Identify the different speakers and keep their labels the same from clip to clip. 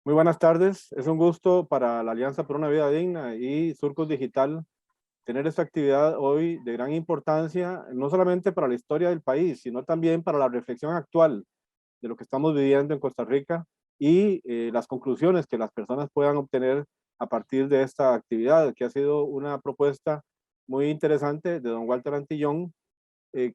Speaker 1: Muy buenas tardes. Es un gusto para la Alianza por una Vida Digna y Surcos Digital tener esta actividad hoy de gran importancia, no solamente para la historia del país, sino también para la reflexión actual de lo que estamos viviendo en Costa Rica y las conclusiones que las personas puedan obtener a partir de esta actividad, que ha sido una propuesta muy interesante de don Walter Antillón,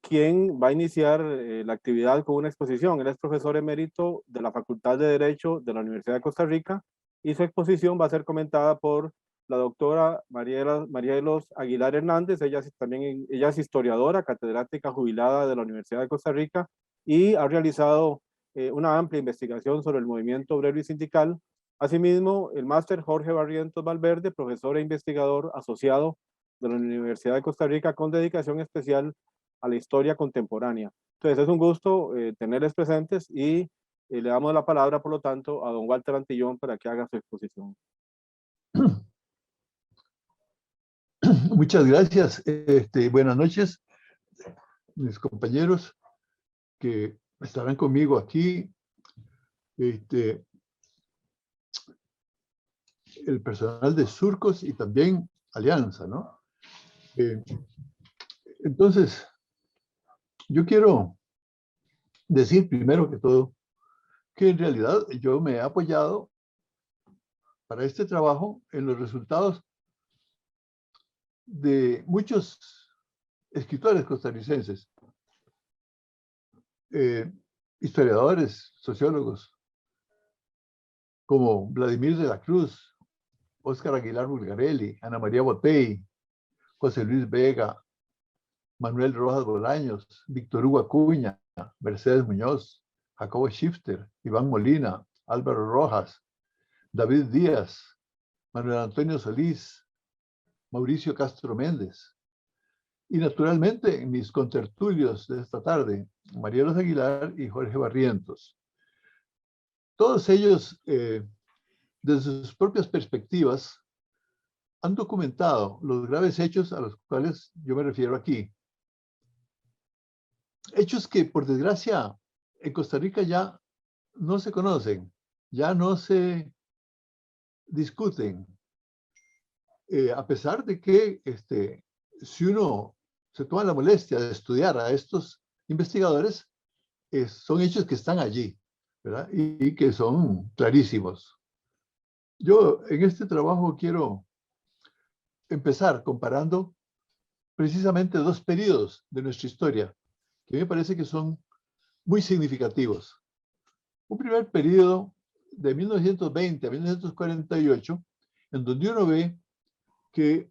Speaker 1: quien va a iniciar la actividad con una exposición. Él es profesor emérito de la Facultad de Derecho de la Universidad de Costa Rica y su exposición va a ser comentada por la doctora María de los Aguilar Hernández. Ella es historiadora, catedrática jubilada de la Universidad de Costa Rica y ha realizado una amplia investigación sobre el movimiento obrero y sindical. Asimismo, el máster Jorge Barrientos Valverde, profesor e investigador asociado de la Universidad de Costa Rica con dedicación especial a la historia contemporánea. Entonces es un gusto tenerles presentes y le damos la palabra, por lo tanto, a don Walter Antillón para que haga su exposición.
Speaker 2: Muchas gracias. Buenas noches, mis compañeros que estarán conmigo aquí. El personal de Surcos y también Alianza, ¿no? Entonces, yo quiero decir primero que todo que en realidad yo me he apoyado para este trabajo en los resultados de muchos escritores costarricenses, historiadores, sociólogos, como Vladimir de la Cruz, Óscar Aguilar Bulgarelli, Ana María Botey, José Luis Vega, Manuel Rojas Bolaños, Víctor Hugo Acuña, Mercedes Muñoz, Jacobo Schifter, Iván Molina, Álvaro Rojas, David Díaz, Manuel Antonio Solís, Mauricio Castro Méndez. Y naturalmente en mis contertulios de esta tarde, María Los Aguilar y Jorge Barrientos. Todos ellos, desde sus propias perspectivas, han documentado los graves hechos a los cuales yo me refiero aquí. Hechos que, por desgracia, en Costa Rica ya no se conocen, ya no se discuten, a pesar de que si uno se toma la molestia de estudiar a estos investigadores, son hechos que están allí, ¿verdad? Y que son clarísimos. Yo en este trabajo quiero empezar comparando precisamente dos periodos de nuestra historia que me parece que son muy significativos. Un primer periodo de 1920 a 1948, en donde uno ve que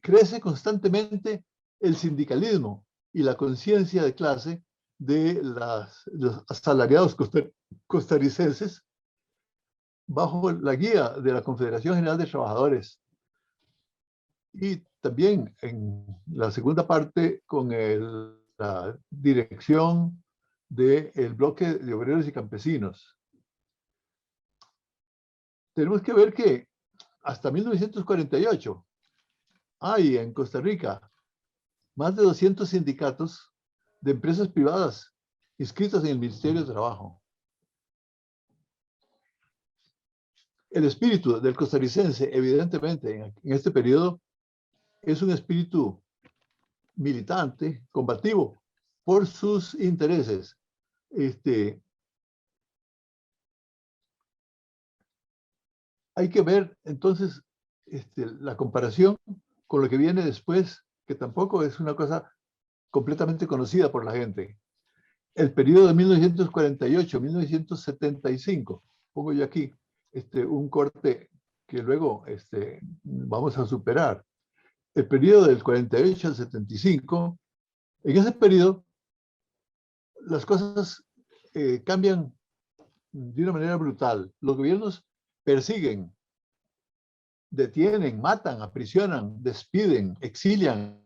Speaker 2: crece constantemente el sindicalismo y la conciencia de clase de los asalariados costarricenses bajo la guía de la Confederación General de Trabajadores. Y también en la segunda parte con la dirección del bloque de obreros y campesinos. Tenemos que ver que hasta 1948 hay en Costa Rica más de 200 sindicatos de empresas privadas inscritas en el Ministerio de Trabajo. El espíritu del costarricense, evidentemente, en este periodo, es un espíritu militante, combativo, por sus intereses. Hay que ver, entonces, la comparación con lo que viene después, que tampoco es una cosa completamente conocida por la gente. El periodo de 1948-1975, pongo yo aquí un corte que luego vamos a superar. El periodo del 48 al 75, en ese periodo las cosas cambian de una manera brutal. Los gobiernos persiguen, detienen, matan, aprisionan, despiden, exilian,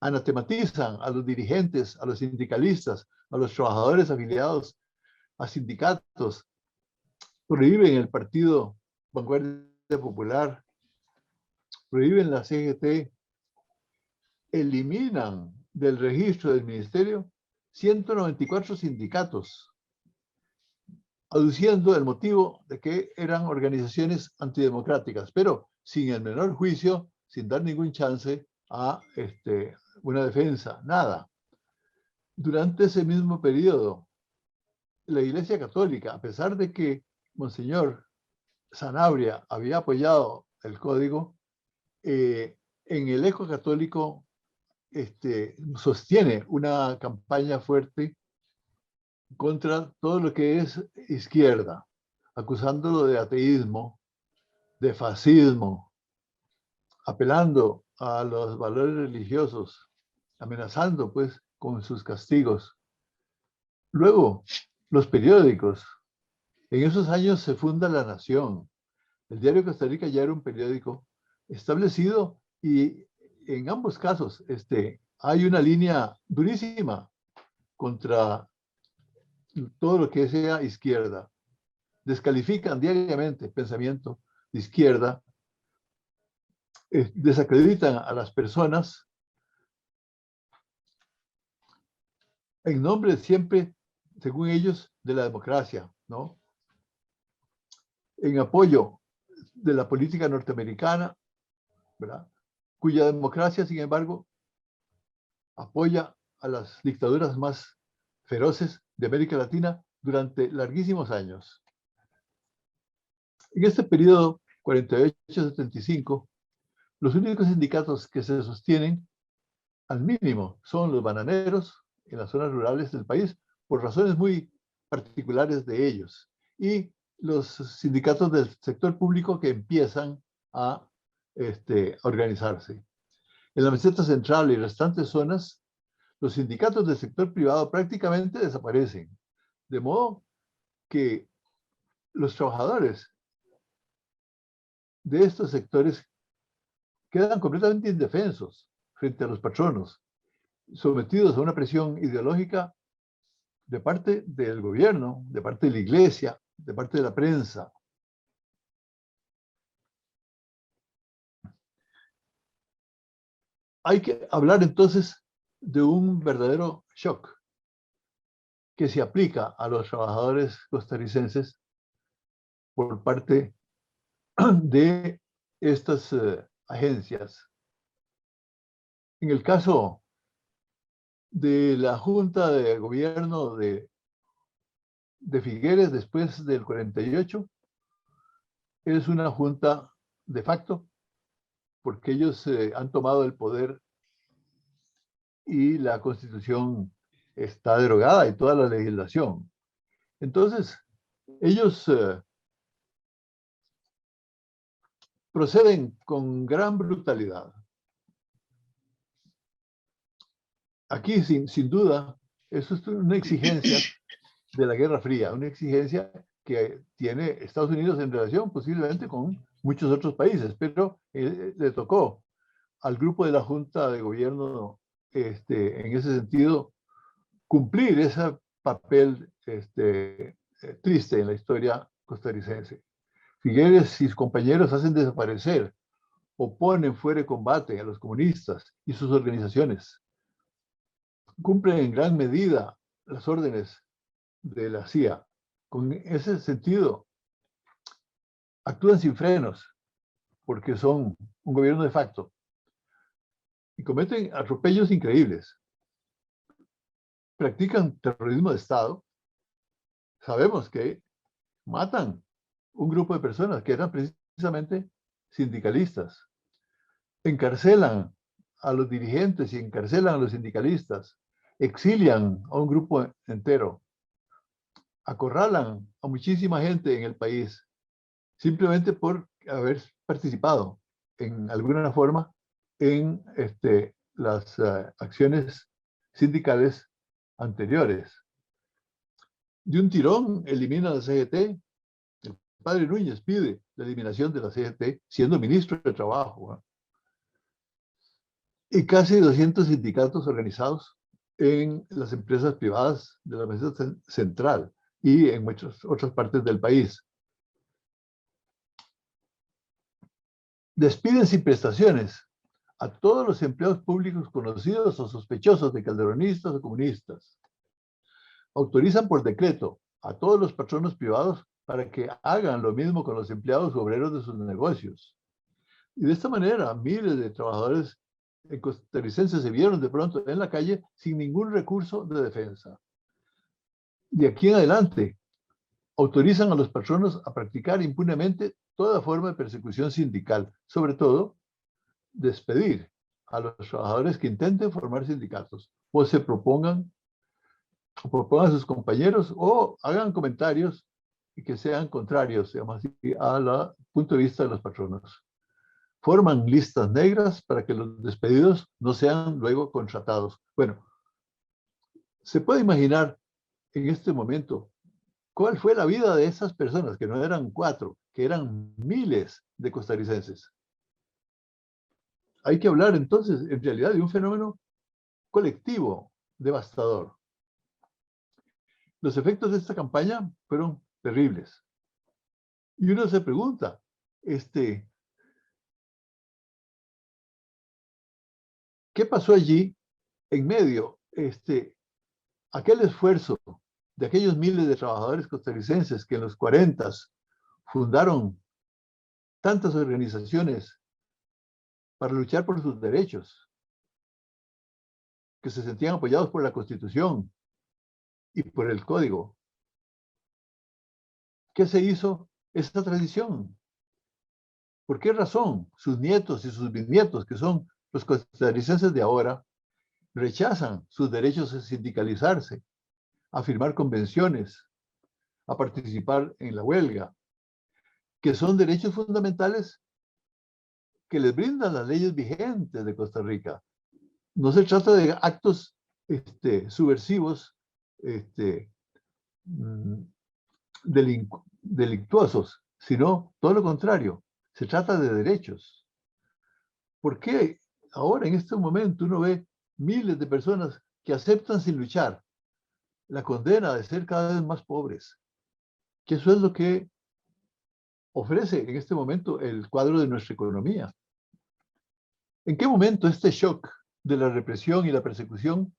Speaker 2: anatematizan a los dirigentes, a los sindicalistas, a los trabajadores afiliados a sindicatos, prohíben el Partido Vanguardia Popular, prohíben la CGT, eliminan del registro del ministerio 194 sindicatos. aduciendo el motivo de que eran organizaciones antidemocráticas, pero sin el menor juicio, sin dar ningún chance a una defensa, nada. Durante ese mismo periodo, la Iglesia Católica, a pesar de que Monseñor Sanabria había apoyado el código, en el eco católico sostiene una campaña fuerte contra todo lo que es izquierda, acusándolo de ateísmo, de fascismo, apelando a los valores religiosos, amenazando pues con sus castigos. Luego, los periódicos. En esos años se funda La Nación. El Diario de Costa Rica ya era un periódico establecido y en ambos casos hay una línea durísima contra todo lo que sea izquierda. Descalifican diariamente pensamiento de izquierda, desacreditan a las personas en nombre siempre, según ellos, de la democracia, ¿no? En apoyo de la política norteamericana, ¿verdad? Cuya democracia, sin embargo, apoya a las dictaduras más feroces de América Latina durante larguísimos años. En este periodo 48-75, los únicos sindicatos que se sostienen al mínimo son los bananeros en las zonas rurales del país, por razones muy particulares de ellos, y los sindicatos del sector público que empiezan a organizarse. En la meseta central y restantes zonas, los sindicatos del sector privado prácticamente desaparecen, de modo que los trabajadores de estos sectores quedan completamente indefensos frente a los patronos, sometidos a una presión ideológica de parte del gobierno, de parte de la iglesia, de parte de la prensa. Hay que hablar entonces de un verdadero shock que se aplica a los trabajadores costarricenses por parte de estas agencias. En el caso de la Junta de Gobierno de Figueres después del 48, es una junta de facto, porque ellos han tomado el poder y la Constitución está derogada y toda la legislación. Entonces, ellos proceden con gran brutalidad. Aquí, sin duda, eso es una exigencia de la Guerra Fría, una exigencia que tiene Estados Unidos en relación posiblemente con muchos otros países, pero le tocó al grupo de la Junta de Gobierno, en ese sentido, cumplir ese papel triste en la historia costarricense. Figueres y sus compañeros hacen desaparecer o ponen fuera de combate a los comunistas y sus organizaciones. Cumplen en gran medida las órdenes de la CIA. Con ese sentido, actúan sin frenos, porque son un gobierno de facto, y cometen atropellos increíbles. Practican terrorismo de Estado. Sabemos que matan un grupo de personas que eran precisamente sindicalistas. Encarcelan a los dirigentes y encarcelan a los sindicalistas. Exilian a un grupo entero. Acorralan a muchísima gente en el país simplemente por haber participado en alguna forma en las acciones sindicales anteriores. De un tirón elimina la CGT. El padre Núñez pide la eliminación de la CGT siendo ministro de Trabajo. Y casi 200 sindicatos organizados en las empresas privadas de la meseta central y en muchas otras partes del país. Despiden sin prestaciones a todos los empleados públicos conocidos o sospechosos de calderonistas o comunistas. Autorizan por decreto a todos los patronos privados para que hagan lo mismo con los empleados obreros de sus negocios. Y de esta manera, miles de trabajadores costarricenses se vieron de pronto en la calle sin ningún recurso de defensa. De aquí en adelante, autorizan a los patronos a practicar impunemente toda forma de persecución sindical, sobre todo despedir a los trabajadores que intenten formar sindicatos o se propongan a sus compañeros o hagan comentarios que sean contrarios, digamos así, al punto de vista de los patronos. Forman listas negras para que los despedidos no sean luego contratados. Bueno, se puede imaginar en este momento cuál fue la vida de esas personas, que no eran 4, que eran miles de costarricenses. Hay que hablar entonces, en realidad, de un fenómeno colectivo devastador. Los efectos de esta campaña fueron terribles. Y uno se pregunta, ¿qué pasó allí en medio? Aquel esfuerzo de aquellos miles de trabajadores costarricenses que en los 40 fundaron tantas organizaciones para luchar por sus derechos, que se sentían apoyados por la Constitución y por el Código. ¿Qué se hizo esta tradición? ¿Por qué razón sus nietos y sus bisnietos, que son los costarricenses de ahora, rechazan sus derechos a sindicalizarse, a firmar convenciones, a participar en la huelga, que son derechos fundamentales que les brindan las leyes vigentes de Costa Rica? No se trata de actos subversivos, delictuosos, sino todo lo contrario. Se trata de derechos. ¿Por qué ahora, en este momento, uno ve miles de personas que aceptan sin luchar la condena de ser cada vez más pobres? Que eso es lo que ofrece en este momento el cuadro de nuestra economía. ¿En qué momento este shock de la represión y la persecución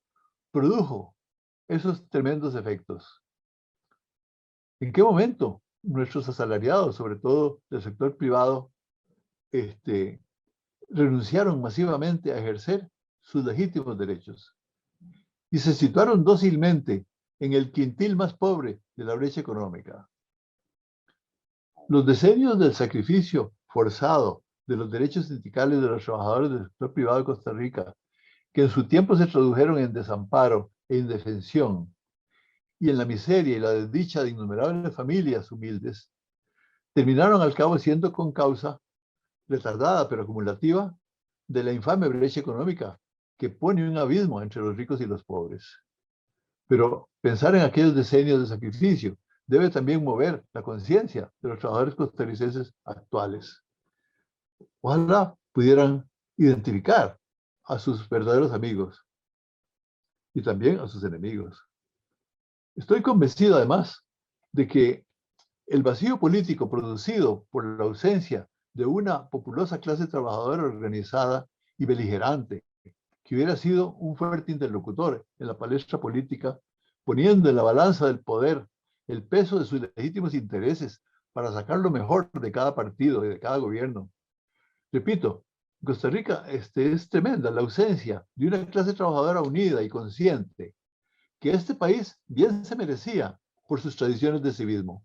Speaker 2: produjo esos tremendos efectos? ¿En qué momento nuestros asalariados, sobre todo del sector privado, renunciaron masivamente a ejercer sus legítimos derechos y se situaron dócilmente en el quintil más pobre de la brecha económica? Los decenios del sacrificio forzado de los derechos sindicales de los trabajadores del sector privado de Costa Rica, que en su tiempo se tradujeron en desamparo e indefensión y en la miseria y la desdicha de innumerables familias humildes, terminaron al cabo siendo con causa retardada pero acumulativa de la infame brecha económica que pone un abismo entre los ricos y los pobres. Pero pensar en aquellos decenios de sacrificio debe también mover la conciencia de los trabajadores costarricenses actuales. Ojalá pudieran identificar a sus verdaderos amigos y también a sus enemigos. Estoy convencido además de que el vacío político producido por la ausencia de una populosa clase trabajadora organizada y beligerante, que hubiera sido un fuerte interlocutor en la palestra política, poniendo en la balanza del poder el peso de sus legítimos intereses para sacar lo mejor de cada partido y de cada gobierno. Repito, en Costa Rica es tremenda la ausencia de una clase trabajadora unida y consciente que este país bien se merecía por sus tradiciones de civismo.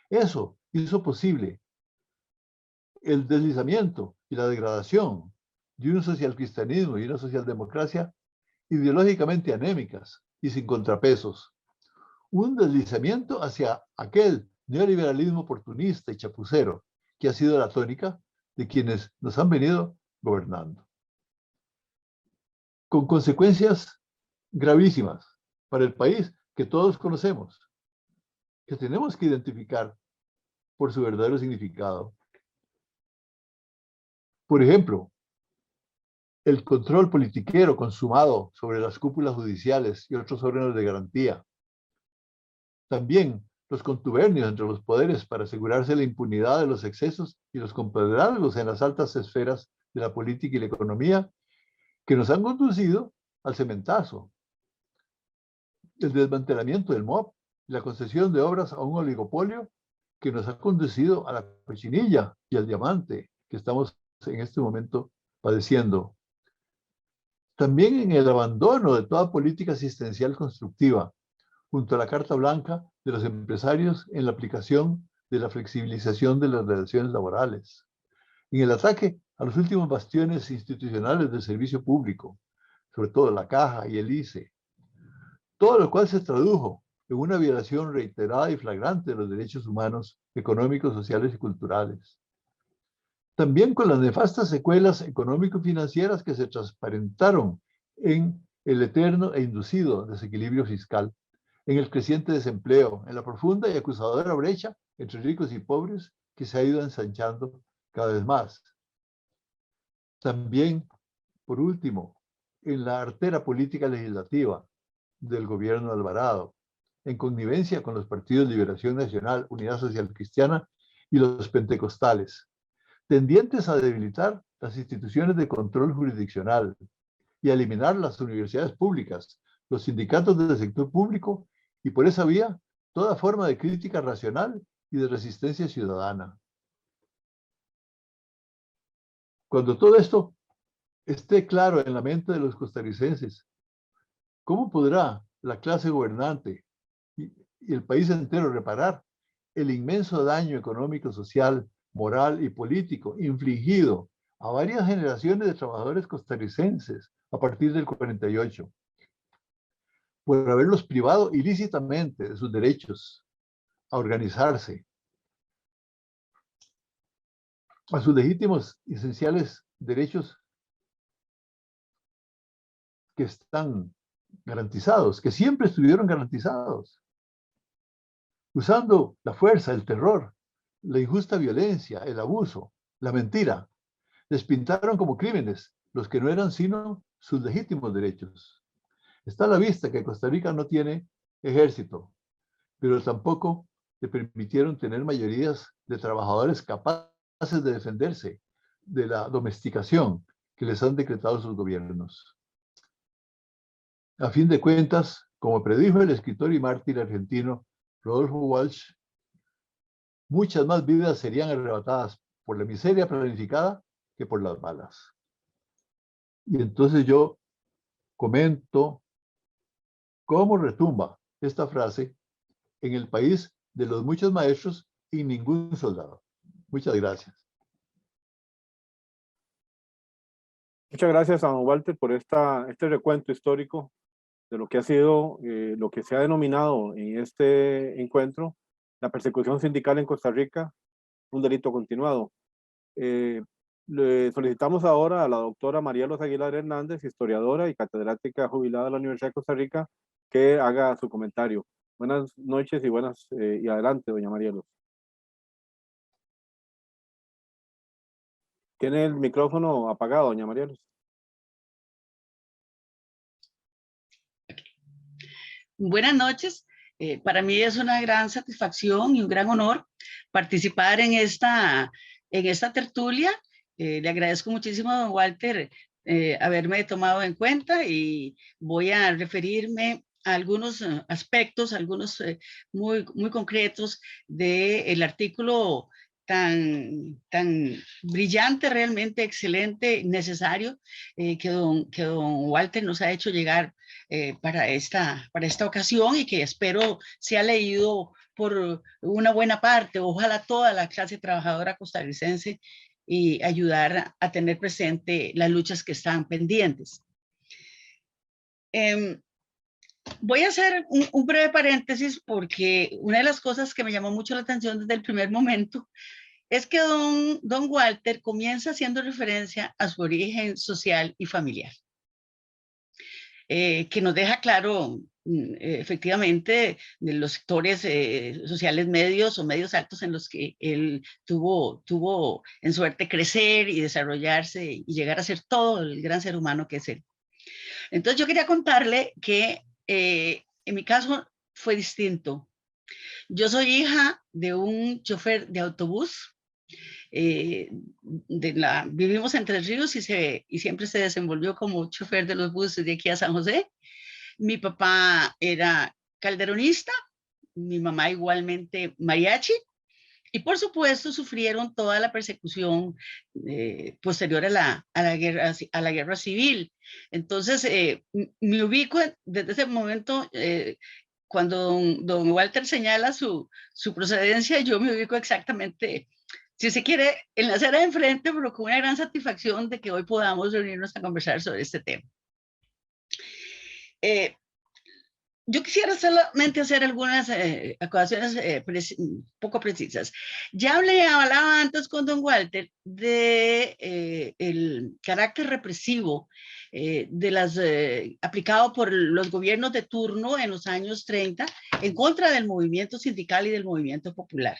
Speaker 2: Eso hizo posible el deslizamiento y la degradación de un socialcristianismo y una socialdemocracia ideológicamente anémicas y sin contrapesos. Un deslizamiento hacia aquel neoliberalismo oportunista y chapucero que ha sido la tónica de quienes nos han venido gobernando. Con consecuencias gravísimas para el país que todos conocemos, que tenemos que identificar por su verdadero significado. Por ejemplo, el control politiquero consumado sobre las cúpulas judiciales y otros órganos de garantía. También los contubernios entre los poderes para asegurarse la impunidad de los excesos y los compadrazgos en las altas esferas de la política y la economía que nos han conducido al cementazo. El desmantelamiento del MOP y la concesión de obras a un oligopolio que nos ha conducido a la cochinilla y al diamante que estamos en este momento padeciendo. También en el abandono de toda política asistencial constructiva, junto a la Carta Blanca de los empresarios en la aplicación de la flexibilización de las relaciones laborales, en el ataque a los últimos bastiones institucionales del servicio público, sobre todo la Caja y el ICE, todo lo cual se tradujo en una violación reiterada y flagrante de los derechos humanos, económicos, sociales y culturales. También con las nefastas secuelas económico-financieras que se transparentaron en el eterno e inducido desequilibrio fiscal, en el creciente desempleo, en la profunda y acusadora brecha entre ricos y pobres que se ha ido ensanchando cada vez más. También, por último, en la artera política legislativa del gobierno de Alvarado, en connivencia con los partidos Liberación Nacional, Unidad Social Cristiana y los pentecostales, tendientes a debilitar las instituciones de control jurisdiccional y a eliminar las universidades públicas, los sindicatos del sector público y por esa vía toda forma de crítica racional y de resistencia ciudadana. Cuando todo esto esté claro en la mente de los costarricenses, ¿cómo podrá la clase gobernante y el país entero reparar el inmenso daño económico, social, moral y político infligido a varias generaciones de trabajadores costarricenses a partir del 48, por haberlos privado ilícitamente de sus derechos a organizarse, a sus legítimos y esenciales derechos que están garantizados, que siempre estuvieron garantizados, usando la fuerza, el terror, la injusta violencia, el abuso, la mentira? Les pintaron como crímenes los que no eran sino sus legítimos derechos. Está a la vista que Costa Rica no tiene ejército, pero tampoco le permitieron tener mayorías de trabajadores capaces de defenderse de la domesticación que les han decretado sus gobiernos. A fin de cuentas, como predijo el escritor y mártir argentino Rodolfo Walsh, muchas más vidas serían arrebatadas por la miseria planificada que por las balas. Y entonces yo comento cómo retumba esta frase en el país de los muchos maestros y ningún soldado. Muchas gracias.
Speaker 1: Muchas gracias a don Walter por este recuento histórico de lo que ha sido, lo que se ha denominado en este encuentro, la persecución sindical en Costa Rica, un delito continuado. Le solicitamos ahora a la doctora Marielos Aguilar Hernández, historiadora y catedrática jubilada de la Universidad de Costa Rica, que haga su comentario. Buenas noches y adelante, doña Marielos. Tiene el micrófono apagado, doña Marielos.
Speaker 3: Buenas noches. Para mí es una gran satisfacción y un gran honor participar en esta tertulia. Le agradezco muchísimo a don Walter haberme tomado en cuenta y voy a referirme a algunos aspectos, algunos muy concretos del artículo tan brillante, realmente excelente, necesario, que don Walter nos ha hecho llegar para esta ocasión y que espero sea leído por una buena parte, ojalá toda la clase trabajadora costarricense, y ayudar a tener presente las luchas que están pendientes. Voy a hacer un breve paréntesis porque una de las cosas que me llamó mucho la atención desde el primer momento es que don Walter comienza haciendo referencia a su origen social y familiar. Que nos deja claro, efectivamente, de los sectores sociales medios o medios altos en los que él tuvo en suerte crecer y desarrollarse y llegar a ser todo el gran ser humano que es él. Entonces yo quería contarle que en mi caso fue distinto. Yo soy hija de un chofer de autobús. Vivimos en Tres Ríos y siempre se desenvolvió como chofer de los buses de aquí a San José. Mi papá era calderonista, mi mamá igualmente mariachi, y por supuesto sufrieron toda la persecución posterior a la guerra civil. Entonces, me ubico desde ese momento, cuando don Walter señala su procedencia, yo me ubico exactamente, si se quiere, en la acera de enfrente, pero con una gran satisfacción de que hoy podamos reunirnos a conversar sobre este tema. Yo quisiera solamente hacer algunas acotaciones poco precisas. Ya hablaba antes con don Walter de el carácter represivo aplicado por los gobiernos de turno en los años 30 en contra del movimiento sindical y del movimiento popular.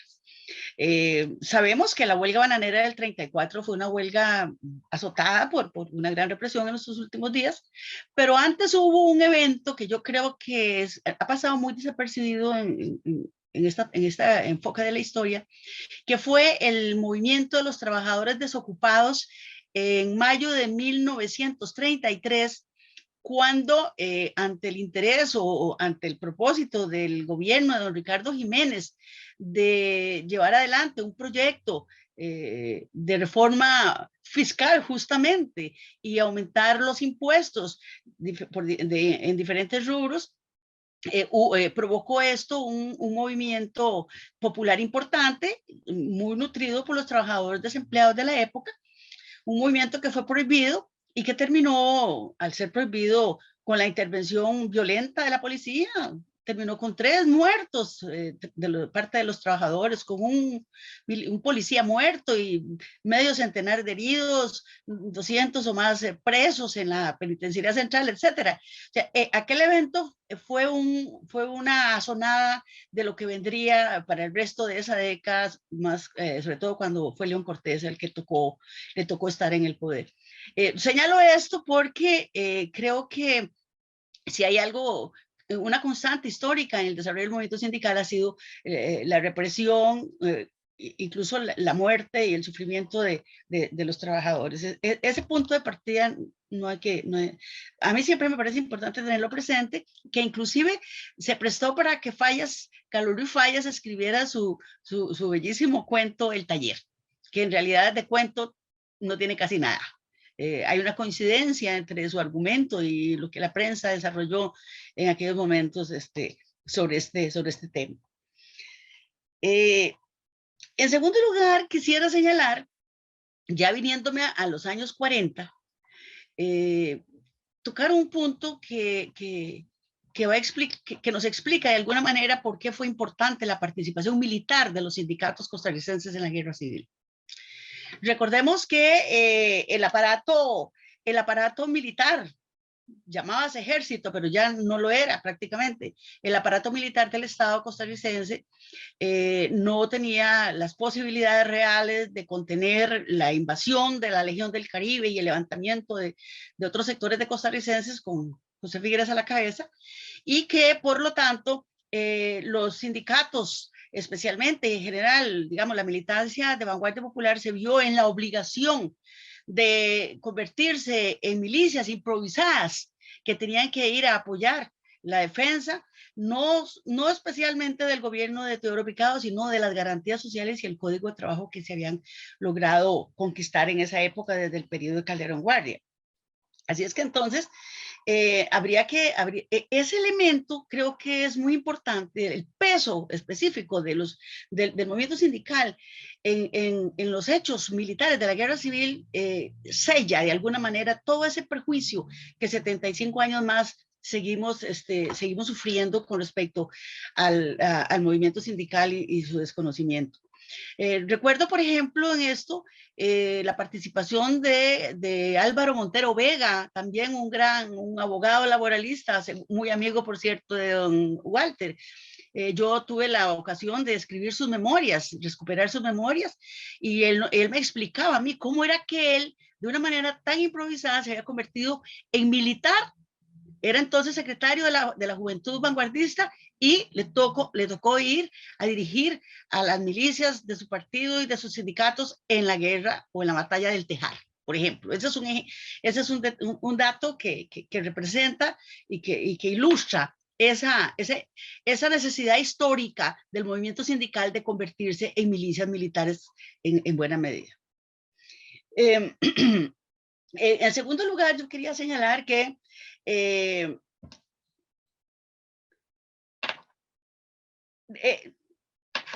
Speaker 3: Sabemos que la huelga bananera del 34 fue una huelga azotada por una gran represión en estos últimos días, pero antes hubo un evento que yo creo que ha pasado muy desapercibido en esta enfoque de la historia, que fue el movimiento de los trabajadores desocupados en mayo de 1933, cuando ante el interés o ante el propósito del gobierno de don Ricardo Jiménez de llevar adelante un proyecto de reforma fiscal justamente y aumentar los impuestos en diferentes rubros, provocó esto un movimiento popular importante, muy nutrido por los trabajadores desempleados de la época, un movimiento que fue prohibido y que terminó, al ser prohibido, con la intervención violenta de la policía. Terminó con 3 muertos parte de los trabajadores, con un policía muerto y medio centenar de heridos, 200 o más presos en la penitenciaría central, etc. O sea, aquel evento fue una sonada de lo que vendría para el resto de esa década, más, sobre todo cuando fue León Cortés el que le tocó estar en el poder. Señalo esto porque creo que si hay algo, una constante histórica en el desarrollo del movimiento sindical ha sido la represión, incluso la muerte y el sufrimiento de los trabajadores. Ese punto de partida a mí siempre me parece importante tenerlo presente, que inclusive se prestó para que Caluro y Fallas escribiera su bellísimo cuento El Taller, que en realidad de cuento no tiene casi nada. Hay una coincidencia entre su argumento y lo que la prensa desarrolló en aquellos momentos sobre este tema. En segundo lugar, quisiera señalar, ya viniéndome a los años 40, tocar un punto que nos explica de alguna manera por qué fue importante la participación militar de los sindicatos costarricenses en la guerra civil. Recordemos que el aparato militar, llamábase ejército, pero ya no lo era prácticamente. El aparato militar del Estado costarricense no tenía las posibilidades reales de contener la invasión de la Legión del Caribe y el levantamiento de otros sectores de costarricenses con José Figueres a la cabeza, y que por lo tanto los sindicatos, especialmente en general, digamos, la militancia de vanguardia popular se vio en la obligación de convertirse en milicias improvisadas que tenían que ir a apoyar la defensa, no especialmente del gobierno de Teodoro Picado, sino de las garantías sociales y el código de trabajo que se habían logrado conquistar en esa época desde el periodo de Calderón Guardia. Así es que entonces ese elemento creo que es muy importante, el peso específico del movimiento sindical en los hechos militares de la guerra civil sella de alguna manera todo ese perjuicio que 75 años más seguimos sufriendo con respecto al movimiento sindical y su desconocimiento. Recuerdo, por ejemplo, en esto, la participación de Álvaro Montero Vega, también un abogado laboralista, muy amigo, por cierto, de don Walter. Yo tuve la ocasión de escribir sus memorias, recuperar sus memorias, y él me explicaba a mí cómo era que él, de una manera tan improvisada, se había convertido en militar. Era entonces secretario de la Juventud Vanguardista y le tocó ir a dirigir a las milicias de su partido y de sus sindicatos en la guerra o en la batalla del Tejar, por ejemplo. Ese es un dato que representa y que ilustra esa necesidad histórica del movimiento sindical de convertirse en milicias militares en buena medida. En segundo lugar, yo quería señalar que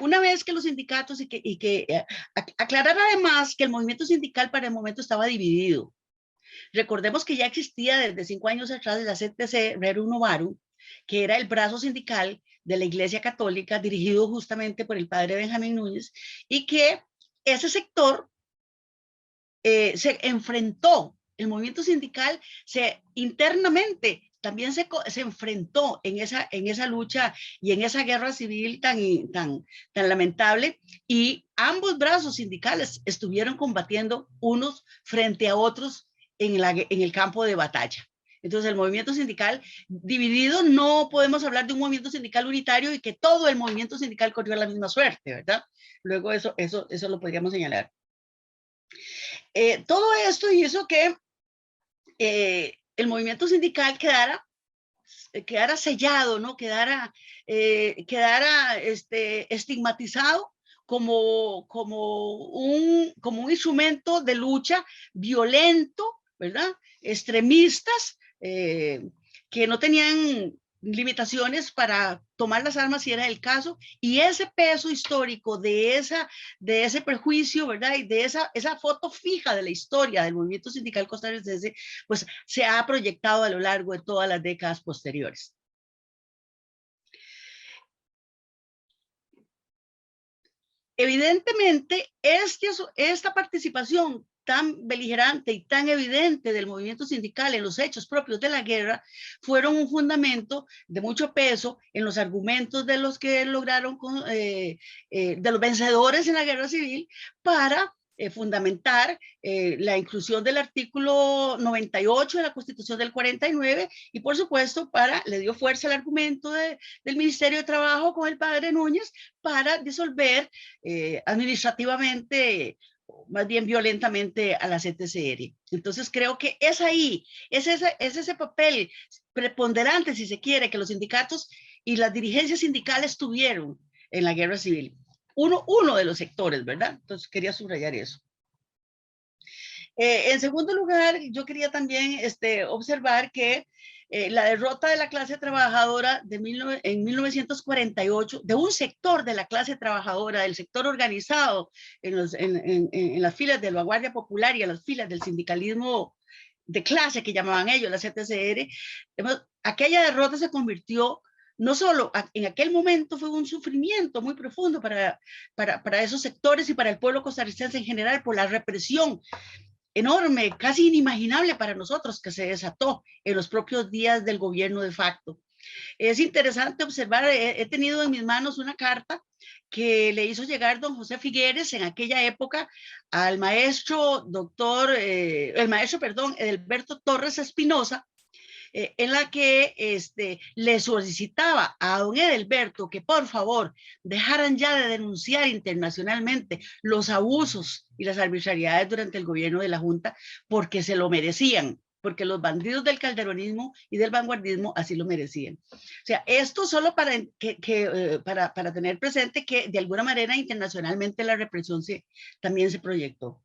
Speaker 3: una vez que los sindicatos aclarar además que el movimiento sindical para el momento estaba dividido. Recordemos que ya existía desde 5 años atrás la CTC Rerum Novarum, que era el brazo sindical de la Iglesia Católica dirigido justamente por el padre Benjamín Núñez, y que ese sector se enfrentó, el movimiento sindical internamente también se enfrentó en esa lucha y en esa guerra civil tan lamentable, y ambos brazos sindicales estuvieron combatiendo unos frente a otros en el campo de batalla. Entonces el movimiento sindical dividido, no podemos hablar de un movimiento sindical unitario y que todo el movimiento sindical corrió la misma suerte, ¿verdad? Luego eso lo podríamos señalar. Todo esto hizo que el movimiento sindical quedara sellado, ¿no? Quedara estigmatizado como un instrumento de lucha violento, ¿verdad? Extremistas que no tenían limitaciones para tomar las armas si era el caso, y ese peso histórico de ese prejuicio, ¿verdad? Y de esa foto fija de la historia del movimiento sindical costarricense, pues se ha proyectado a lo largo de todas las décadas posteriores. Evidentemente, esta participación tan beligerante y tan evidente del movimiento sindical en los hechos propios de la guerra fueron un fundamento de mucho peso en los argumentos de los que lograron, de los vencedores en la guerra civil, para fundamentar la inclusión del artículo 98 de la Constitución del 49, y por supuesto le dio fuerza al argumento del Ministerio de Trabajo con el padre Núñez para disolver administrativamente, más bien violentamente, a la CTCR. Entonces creo que es ese papel preponderante, si se quiere, que los sindicatos y las dirigencias sindicales tuvieron en la guerra civil. Uno de los sectores, ¿verdad? Entonces quería subrayar eso. En segundo lugar, yo quería también observar que la derrota de la clase trabajadora en 1948, de un sector de la clase trabajadora, del sector organizado en las filas de la Guardia Popular y en las filas del sindicalismo de clase que llamaban ellos, la CTCR, aquella derrota se convirtió, no solo en aquel momento fue un sufrimiento muy profundo para esos sectores y para el pueblo costarricense en general, por la represión enorme, casi inimaginable para nosotros, que se desató en los propios días del gobierno de facto. Es interesante observar, he tenido en mis manos una carta que le hizo llegar don José Figueres en aquella época al maestro Edelberto Torres Espinosa, en la que le solicitaba a don Edelberto que por favor dejaran ya de denunciar internacionalmente los abusos y las arbitrariedades durante el gobierno de la Junta, porque se lo merecían, porque los bandidos del calderonismo y del vanguardismo así lo merecían. O sea, esto solo para tener presente que de alguna manera internacionalmente la represión también se proyectó.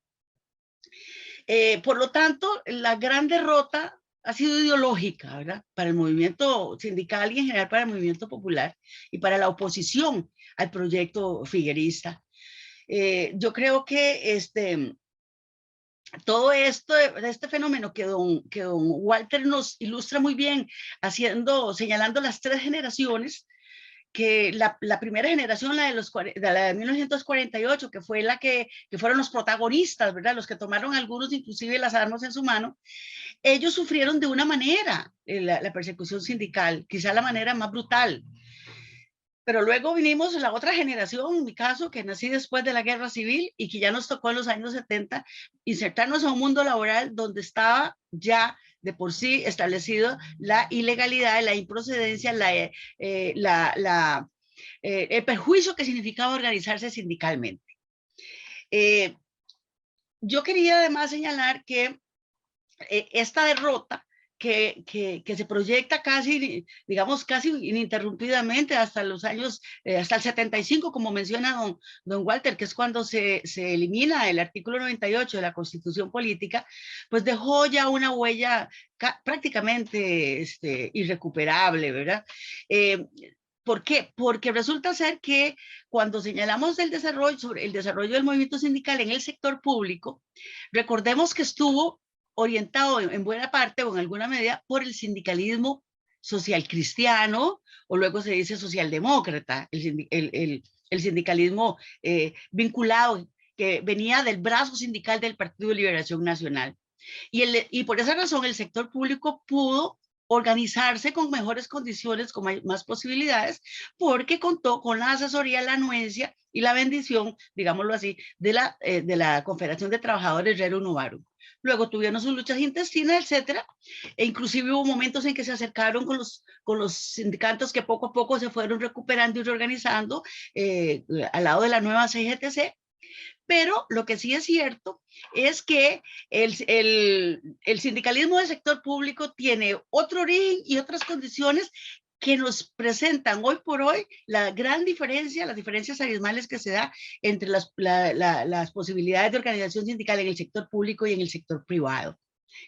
Speaker 3: Por lo tanto, la gran derrota ha sido ideológica, ¿verdad? Para el movimiento sindical y en general para el movimiento popular y para la oposición al proyecto figuerista. Yo creo que todo este fenómeno que don Walter nos ilustra muy bien, señalando las 3 generaciones, que la primera generación, la de 1948, que fue que fueron los protagonistas, ¿verdad? Los que tomaron algunos inclusive las armas en su mano, ellos sufrieron de una manera la persecución sindical, quizá la manera más brutal. Pero luego vinimos la otra generación, en mi caso, que nací después de la guerra civil y que ya nos tocó en los años 70 insertarnos a un mundo laboral donde estaba ya de por sí establecido la ilegalidad, la improcedencia, el perjuicio que significaba organizarse sindicalmente. Yo quería además señalar que esta derrota que se proyecta casi, digamos, casi ininterrumpidamente hasta los años, hasta el 75, como menciona don Walter, que es cuando se elimina el artículo 98 de la Constitución Política, pues dejó ya una huella prácticamente irrecuperable, ¿verdad? ¿Por qué? Porque resulta ser que cuando señalamos sobre el desarrollo del movimiento sindical en el sector público, recordemos que estuvo orientado en buena parte o en alguna medida por el sindicalismo social cristiano, o luego se dice socialdemócrata, el sindicalismo vinculado, que venía del brazo sindical del Partido de Liberación Nacional. Y por esa razón el sector público pudo organizarse con mejores condiciones, con más posibilidades, porque contó con la asesoría, la anuencia y la bendición, digámoslo así, de la Confederación de Trabajadores Rerum Novarum. Luego tuvieron sus luchas intestinas, etcétera, e inclusive hubo momentos en que se acercaron con los sindicatos que poco a poco se fueron recuperando y reorganizando al lado de la nueva CGTC. Pero lo que sí es cierto es que el sindicalismo del sector público tiene otro origen y otras condiciones que nos presentan hoy por hoy la gran diferencia, las diferencias abismales que se da entre las posibilidades de organización sindical en el sector público y en el sector privado.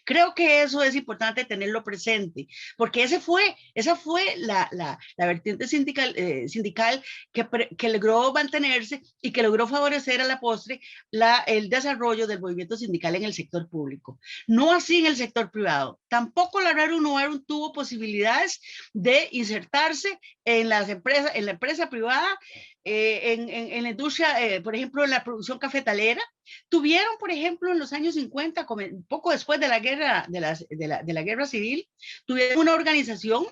Speaker 3: Creo que eso es importante tenerlo presente, porque esa fue la vertiente sindical que logró mantenerse y que logró favorecer a la postre el desarrollo del movimiento sindical en el sector público. No así en el sector privado. Tampoco la Rerum Novarum tuvo posibilidades de insertarse en la empresa privada, en la industria, por ejemplo, en la producción cafetalera. Tuvieron, por ejemplo, en los años 50, poco después de la guerra, de la guerra civil, tuvieron una organización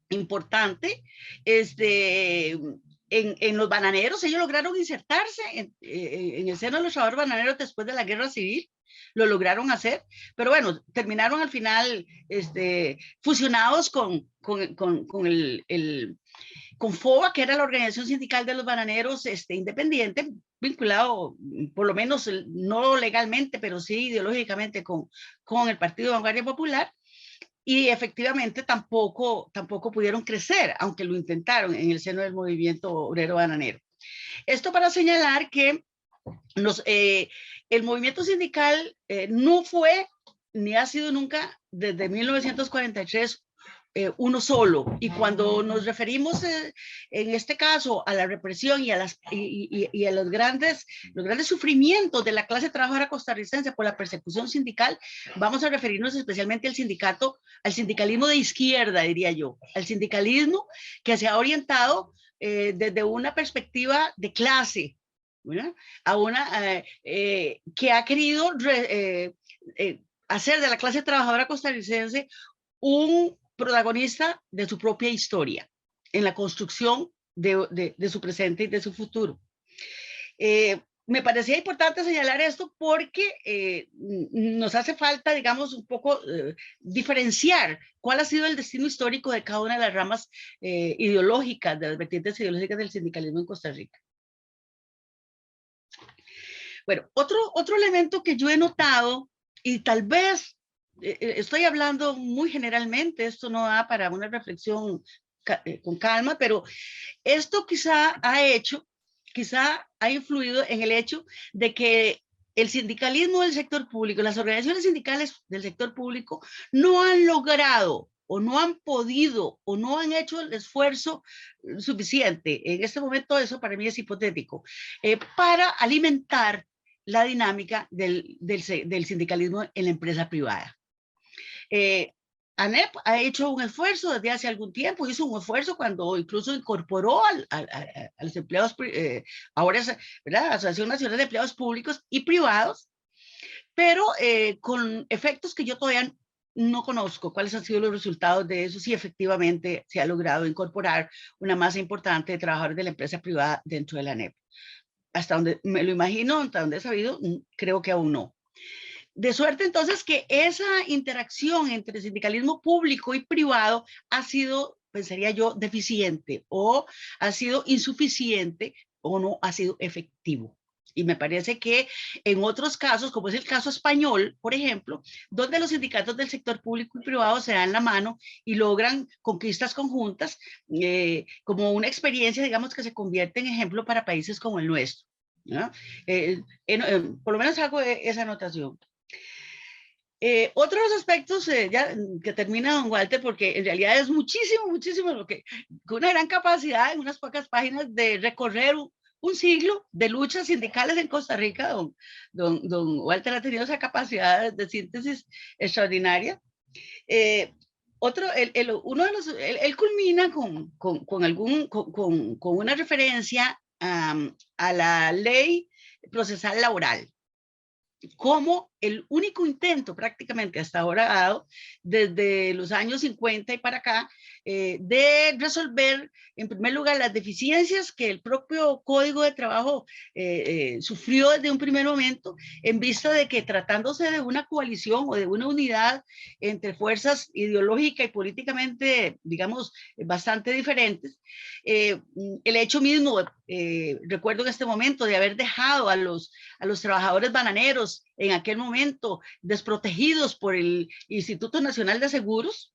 Speaker 3: importante, en los bananeros. Ellos lograron insertarse en el seno de los trabajadores bananeros después de la guerra civil. Lo lograron hacer, pero bueno, terminaron al final fusionados con FOBA, que era la organización sindical de los bananeros independiente, vinculado, por lo menos no legalmente, pero sí ideológicamente con el Partido de Vanguardia Popular, y efectivamente tampoco pudieron crecer, aunque lo intentaron en el seno del movimiento obrero bananero. Esto para señalar que el movimiento sindical no fue, ni ha sido nunca, desde 1943, uno solo. Y cuando nos referimos en este caso a la represión y a los grandes sufrimientos de la clase trabajadora costarricense por la persecución sindical, vamos a referirnos especialmente al sindicalismo de izquierda, diría yo, al sindicalismo que se ha orientado desde una perspectiva de clase, ¿verdad? A una que ha querido hacer de la clase trabajadora costarricense un protagonista de su propia historia en la construcción de su presente y de su futuro. Me parecía importante señalar esto porque nos hace falta, digamos, un poco diferenciar cuál ha sido el destino histórico de cada una de las ramas ideológicas, de las vertientes ideológicas del sindicalismo en Costa Rica. Bueno, otro elemento que yo he notado, y tal vez estoy hablando muy generalmente, esto no da para una reflexión con calma, pero esto quizá ha influido en el hecho de que el sindicalismo del sector público, las organizaciones sindicales del sector público no han logrado o no han podido o no han hecho el esfuerzo suficiente. En este momento eso para mí es hipotético, para alimentar la dinámica del sindicalismo en la empresa privada. ANEP ha hecho un esfuerzo desde hace algún tiempo, hizo un esfuerzo cuando incluso incorporó a los empleados, ahora es, ¿verdad?, Asociación Nacional de Empleados Públicos y Privados, pero con efectos que yo todavía no conozco cuáles han sido los resultados de eso, si efectivamente se ha logrado incorporar una masa importante de trabajadores de la empresa privada dentro de la ANEP. Hasta donde me lo imagino, hasta donde he sabido, creo que aún no. De suerte entonces que esa interacción entre sindicalismo público y privado ha sido, pensaría yo, deficiente o ha sido insuficiente o no ha sido efectivo. Y me parece que en otros casos, como es el caso español, por ejemplo, donde los sindicatos del sector público y privado se dan la mano y logran conquistas conjuntas, como una experiencia, digamos, que se convierte en ejemplo para países como el nuestro, ¿no? Por lo menos hago esa anotación. Otro de los aspectos, ya que termina don Walter, porque en realidad es muchísimo, muchísimo lo que, con una gran capacidad en unas pocas páginas de recorrer un siglo de luchas sindicales en Costa Rica. Don Walter ha tenido esa capacidad de síntesis extraordinaria. Uno de los, él culmina con una referencia a la ley procesal laboral, como el único intento prácticamente hasta ahora dado, desde los años 50 y para acá, de resolver, en primer lugar, las deficiencias que el propio Código de Trabajo sufrió desde un primer momento, en vista de que tratándose de una coalición o de una unidad entre fuerzas ideológica y políticamente, digamos, bastante diferentes, el hecho mismo, recuerdo en este momento, de haber dejado a los trabajadores bananeros en aquel momento desprotegidos por el Instituto Nacional de Seguros,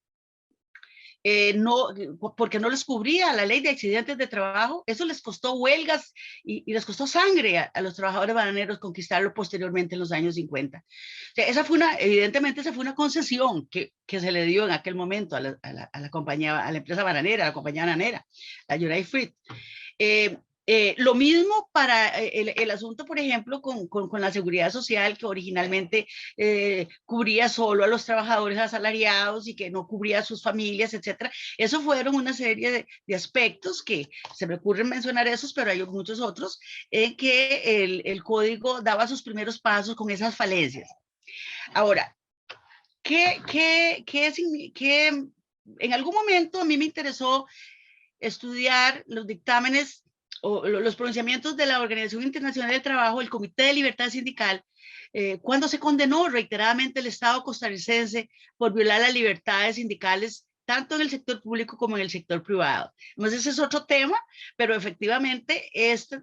Speaker 3: porque no les cubría la ley de accidentes de trabajo. Eso les costó huelgas y les costó sangre a los trabajadores bananeros conquistarlo posteriormente en los años 50. O sea, evidentemente esa fue una concesión que se le dio en aquel momento a la compañía, a la empresa bananera, a la compañía bananera, a United Fruit. Lo mismo para el asunto, por ejemplo, con la seguridad social, que originalmente cubría solo a los trabajadores asalariados y que no cubría a sus familias, etcétera. Eso fueron una serie de aspectos que se me ocurre mencionar esos, pero hay muchos otros en que el código daba sus primeros pasos con esas falencias. Ahora, ¿qué en algún momento a mí me interesó estudiar los dictámenes o los pronunciamientos de la Organización Internacional del Trabajo, el Comité de Libertad Sindical, cuando se condenó reiteradamente el Estado costarricense por violar las libertades sindicales, tanto en el sector público como en el sector privado. Entonces ese es otro tema, pero efectivamente este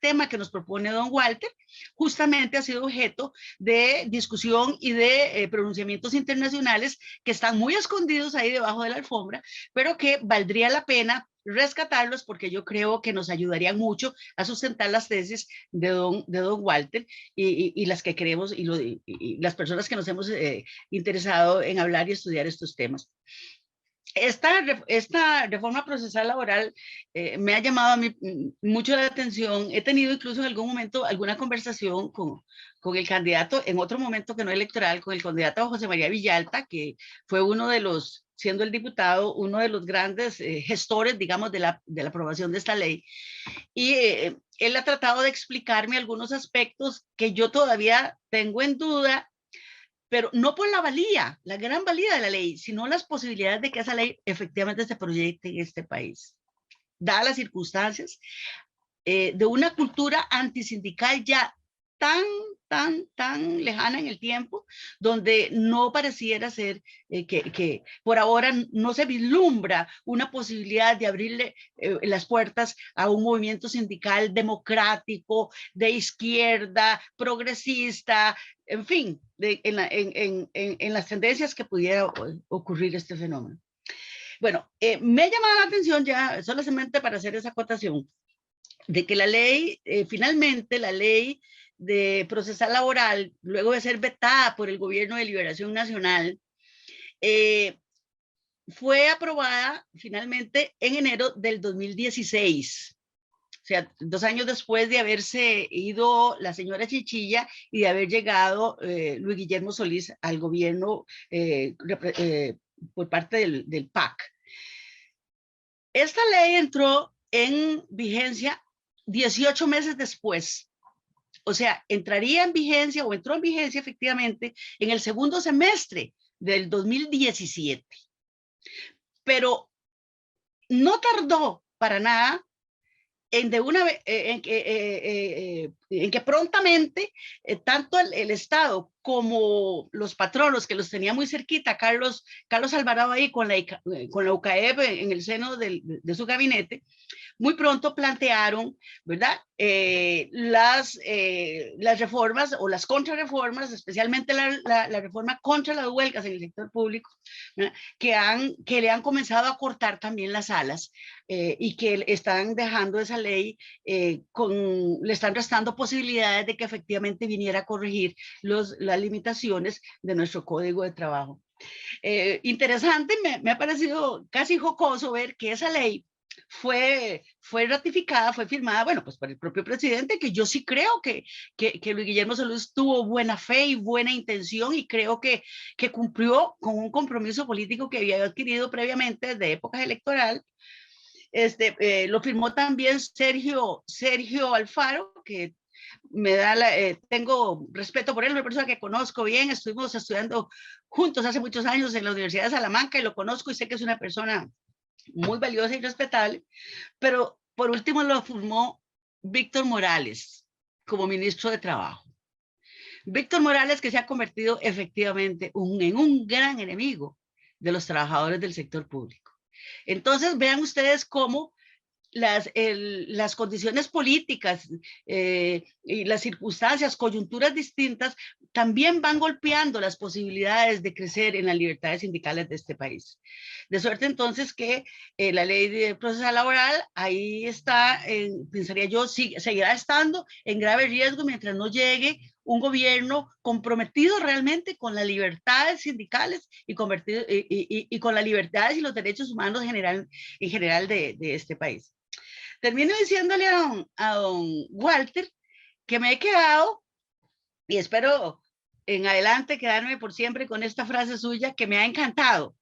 Speaker 3: tema que nos propone don Walter justamente ha sido objeto de discusión y de pronunciamientos internacionales que están muy escondidos ahí debajo de la alfombra, pero que valdría la pena rescatarlos, porque yo creo que nos ayudarían mucho a sustentar las tesis de don Walter y las que queremos y las personas que nos hemos interesado en hablar y estudiar estos temas. Esta reforma procesal laboral me ha llamado a mí mucho la atención. He tenido incluso en algún momento alguna conversación con el candidato, en otro momento que no electoral, con el candidato José María Villalta, que fue uno de los, siendo el diputado, uno de los grandes gestores, digamos, de la aprobación de esta ley. Y él ha tratado de explicarme algunos aspectos que yo todavía tengo en duda, pero no por la valía, la gran valía de la ley, sino las posibilidades de que esa ley efectivamente se proyecte en este país, dadas las circunstancias de una cultura antisindical ya tan lejana en el tiempo, donde no pareciera ser que por ahora no se vislumbra una posibilidad de abrirle las puertas a un movimiento sindical democrático, de izquierda, progresista, en fin, en las tendencias que pudiera ocurrir este fenómeno. Bueno, me ha llamado la atención ya, solamente para hacer esa acotación, de que la ley, finalmente la ley de procesal laboral, luego de ser vetada por el Gobierno de Liberación Nacional, fue aprobada finalmente en enero del 2016. O sea, 2 años después de haberse ido la señora Chinchilla y de haber llegado Luis Guillermo Solís al gobierno por parte del PAC. Esta ley entró en vigencia 18 meses después. O sea, entraría en vigencia o entró en vigencia efectivamente en el segundo semestre del 2017. Pero no tardó para nada en que prontamente tanto el Estado como los patronos, que los tenía muy cerquita, Carlos Alvarado ahí con la UCAEP en el seno de su gabinete, muy pronto plantearon, ¿verdad? Las reformas o las contrarreformas, especialmente la reforma contra las huelgas en el sector público, ¿verdad? Que le han comenzado a cortar también las alas y que están dejando esa ley, le están restando posibilidades de que efectivamente viniera a corregir las limitaciones de nuestro Código de Trabajo. Interesante, me ha parecido casi jocoso ver que esa ley fue ratificada, fue firmada, bueno, pues por el propio presidente, que yo sí creo que Luis Guillermo Solís tuvo buena fe y buena intención, y creo que cumplió con un compromiso político que había adquirido previamente desde épocas electorales. Lo firmó también Sergio Alfaro, que tengo respeto por él, una persona que conozco bien, estuvimos estudiando juntos hace muchos años en la Universidad de Salamanca y lo conozco y sé que es una persona muy valiosa y respetable, pero por último lo firmó Víctor Morales como ministro de Trabajo. Víctor Morales, que se ha convertido efectivamente en un gran enemigo de los trabajadores del sector público. Entonces vean ustedes cómo las condiciones políticas y las circunstancias, coyunturas distintas, también van golpeando las posibilidades de crecer en las libertades sindicales de este país. De suerte entonces que la ley de procesal laboral ahí está, pensaría yo, seguirá estando en grave riesgo mientras no llegue un gobierno comprometido realmente con las libertades sindicales y con las libertades y los derechos humanos en general de este país. Termino diciéndole a don Walter que me he quedado, y espero en adelante quedarme por siempre con esta frase suya que me ha encantado.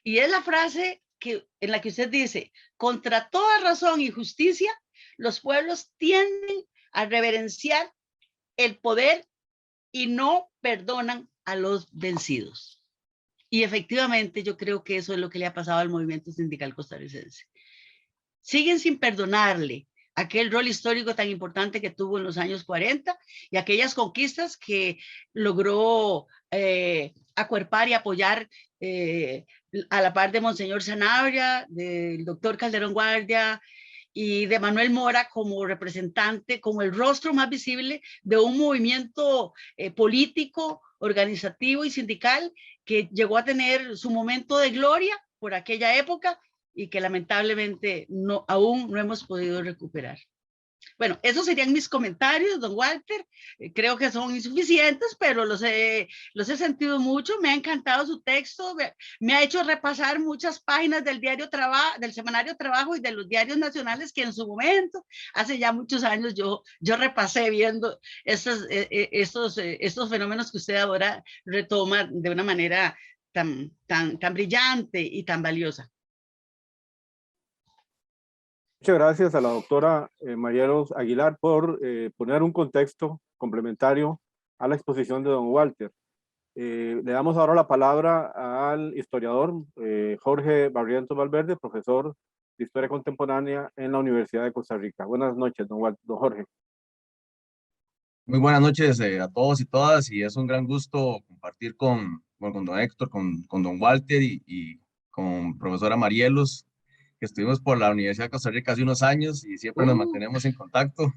Speaker 3: Y es la frase en la que usted dice: contra toda razón y justicia, los pueblos tienden a reverenciar el poder y no perdonan a los vencidos. Y efectivamente yo creo que eso es lo que le ha pasado al movimiento sindical costarricense. Siguen sin perdonarle aquel rol histórico tan importante que tuvo en los años 40 y aquellas conquistas que logró acuerpar y apoyar a la par de Monseñor Sanabria, del doctor Calderón Guardia y de Manuel Mora como representante, como el rostro más visible de un movimiento político, organizativo y sindical que llegó a tener su momento de gloria por aquella época y que lamentablemente aún no hemos podido recuperar. Bueno, esos serían mis comentarios, don Walter. Creo que son insuficientes, pero los he sentido mucho. Me ha encantado su texto. Me ha hecho repasar muchas páginas del del semanario Trabajo y de los diarios nacionales que en su momento, hace ya muchos años, yo repasé viendo estos fenómenos que usted ahora retoma de una manera tan brillante y tan valiosa.
Speaker 1: Muchas gracias a la doctora Marielos Aguilar por poner un contexto complementario a la exposición de don Walter. Le damos ahora la palabra al historiador Jorge Barrientos Valverde, profesor de Historia Contemporánea en la Universidad de Costa Rica. Buenas noches, don Jorge.
Speaker 4: Muy buenas noches a todos y todas, y es un gran gusto compartir con don Héctor, con don Walter y con profesora Marielos, que estuvimos por la Universidad de Costa Rica hace unos años y siempre nos mantenemos en contacto.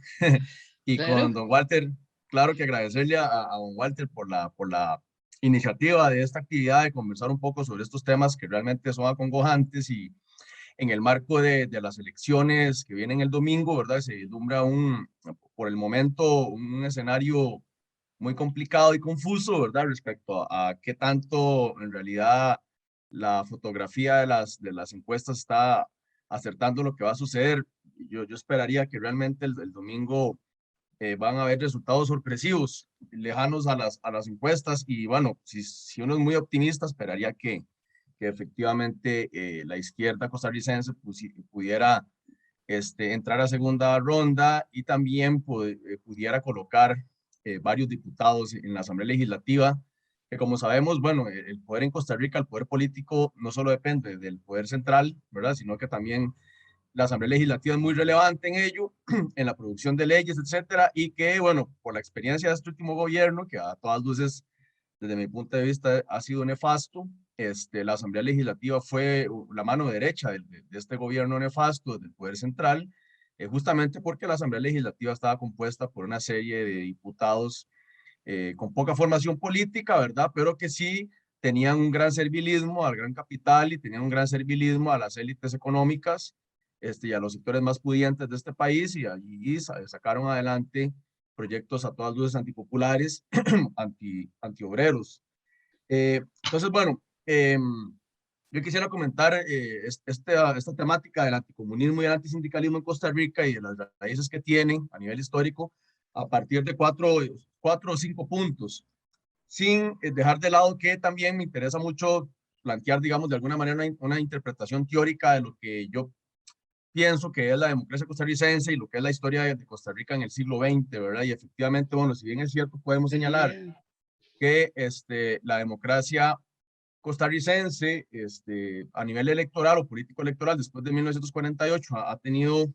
Speaker 4: Y claro, con don Walter, claro que agradecerle a don Walter por la iniciativa de esta actividad de conversar un poco sobre estos temas que realmente son acongojantes, y en el marco de las elecciones que vienen el domingo, ¿verdad? Se vislumbra por el momento un escenario muy complicado y confuso, ¿verdad? Respecto a qué tanto en realidad la fotografía de las encuestas está acertando lo que va a suceder. Yo esperaría que realmente el domingo van a haber resultados sorpresivos, lejanos a las encuestas, y bueno, si uno es muy optimista, esperaría que efectivamente la izquierda costarricense pudiera entrar a segunda ronda y también pudiera colocar varios diputados en la Asamblea Legislativa, que como sabemos, bueno, el poder en Costa Rica, el poder político, no solo depende del poder central, ¿verdad? Sino que también la Asamblea Legislativa es muy relevante en ello, en la producción de leyes, etcétera, y que, bueno, por la experiencia de este último gobierno, que a todas luces, desde mi punto de vista, ha sido nefasto, la Asamblea Legislativa fue la mano derecha de este gobierno nefasto, del Poder Central, justamente porque la Asamblea Legislativa estaba compuesta por una serie de diputados con poca formación política, ¿verdad? Pero que sí tenían un gran servilismo al gran capital y tenían un gran servilismo a las élites económicas y a los sectores más pudientes de este país, y allí sacaron adelante proyectos a todas luces antipopulares, antiobreros. Entonces, bueno, yo quisiera comentar esta temática del anticomunismo y el antisindicalismo en Costa Rica y de las raíces que tiene a nivel histórico a partir de cuatro o cinco puntos, sin dejar de lado que también me interesa mucho plantear, digamos, de alguna manera una interpretación teórica de lo que yo pienso que es la democracia costarricense y lo que es la historia de Costa Rica en el siglo XX, ¿verdad? Y efectivamente, bueno, si bien es cierto, podemos señalar que la democracia costarricense, a nivel electoral o político electoral, después de 1948, ha tenido,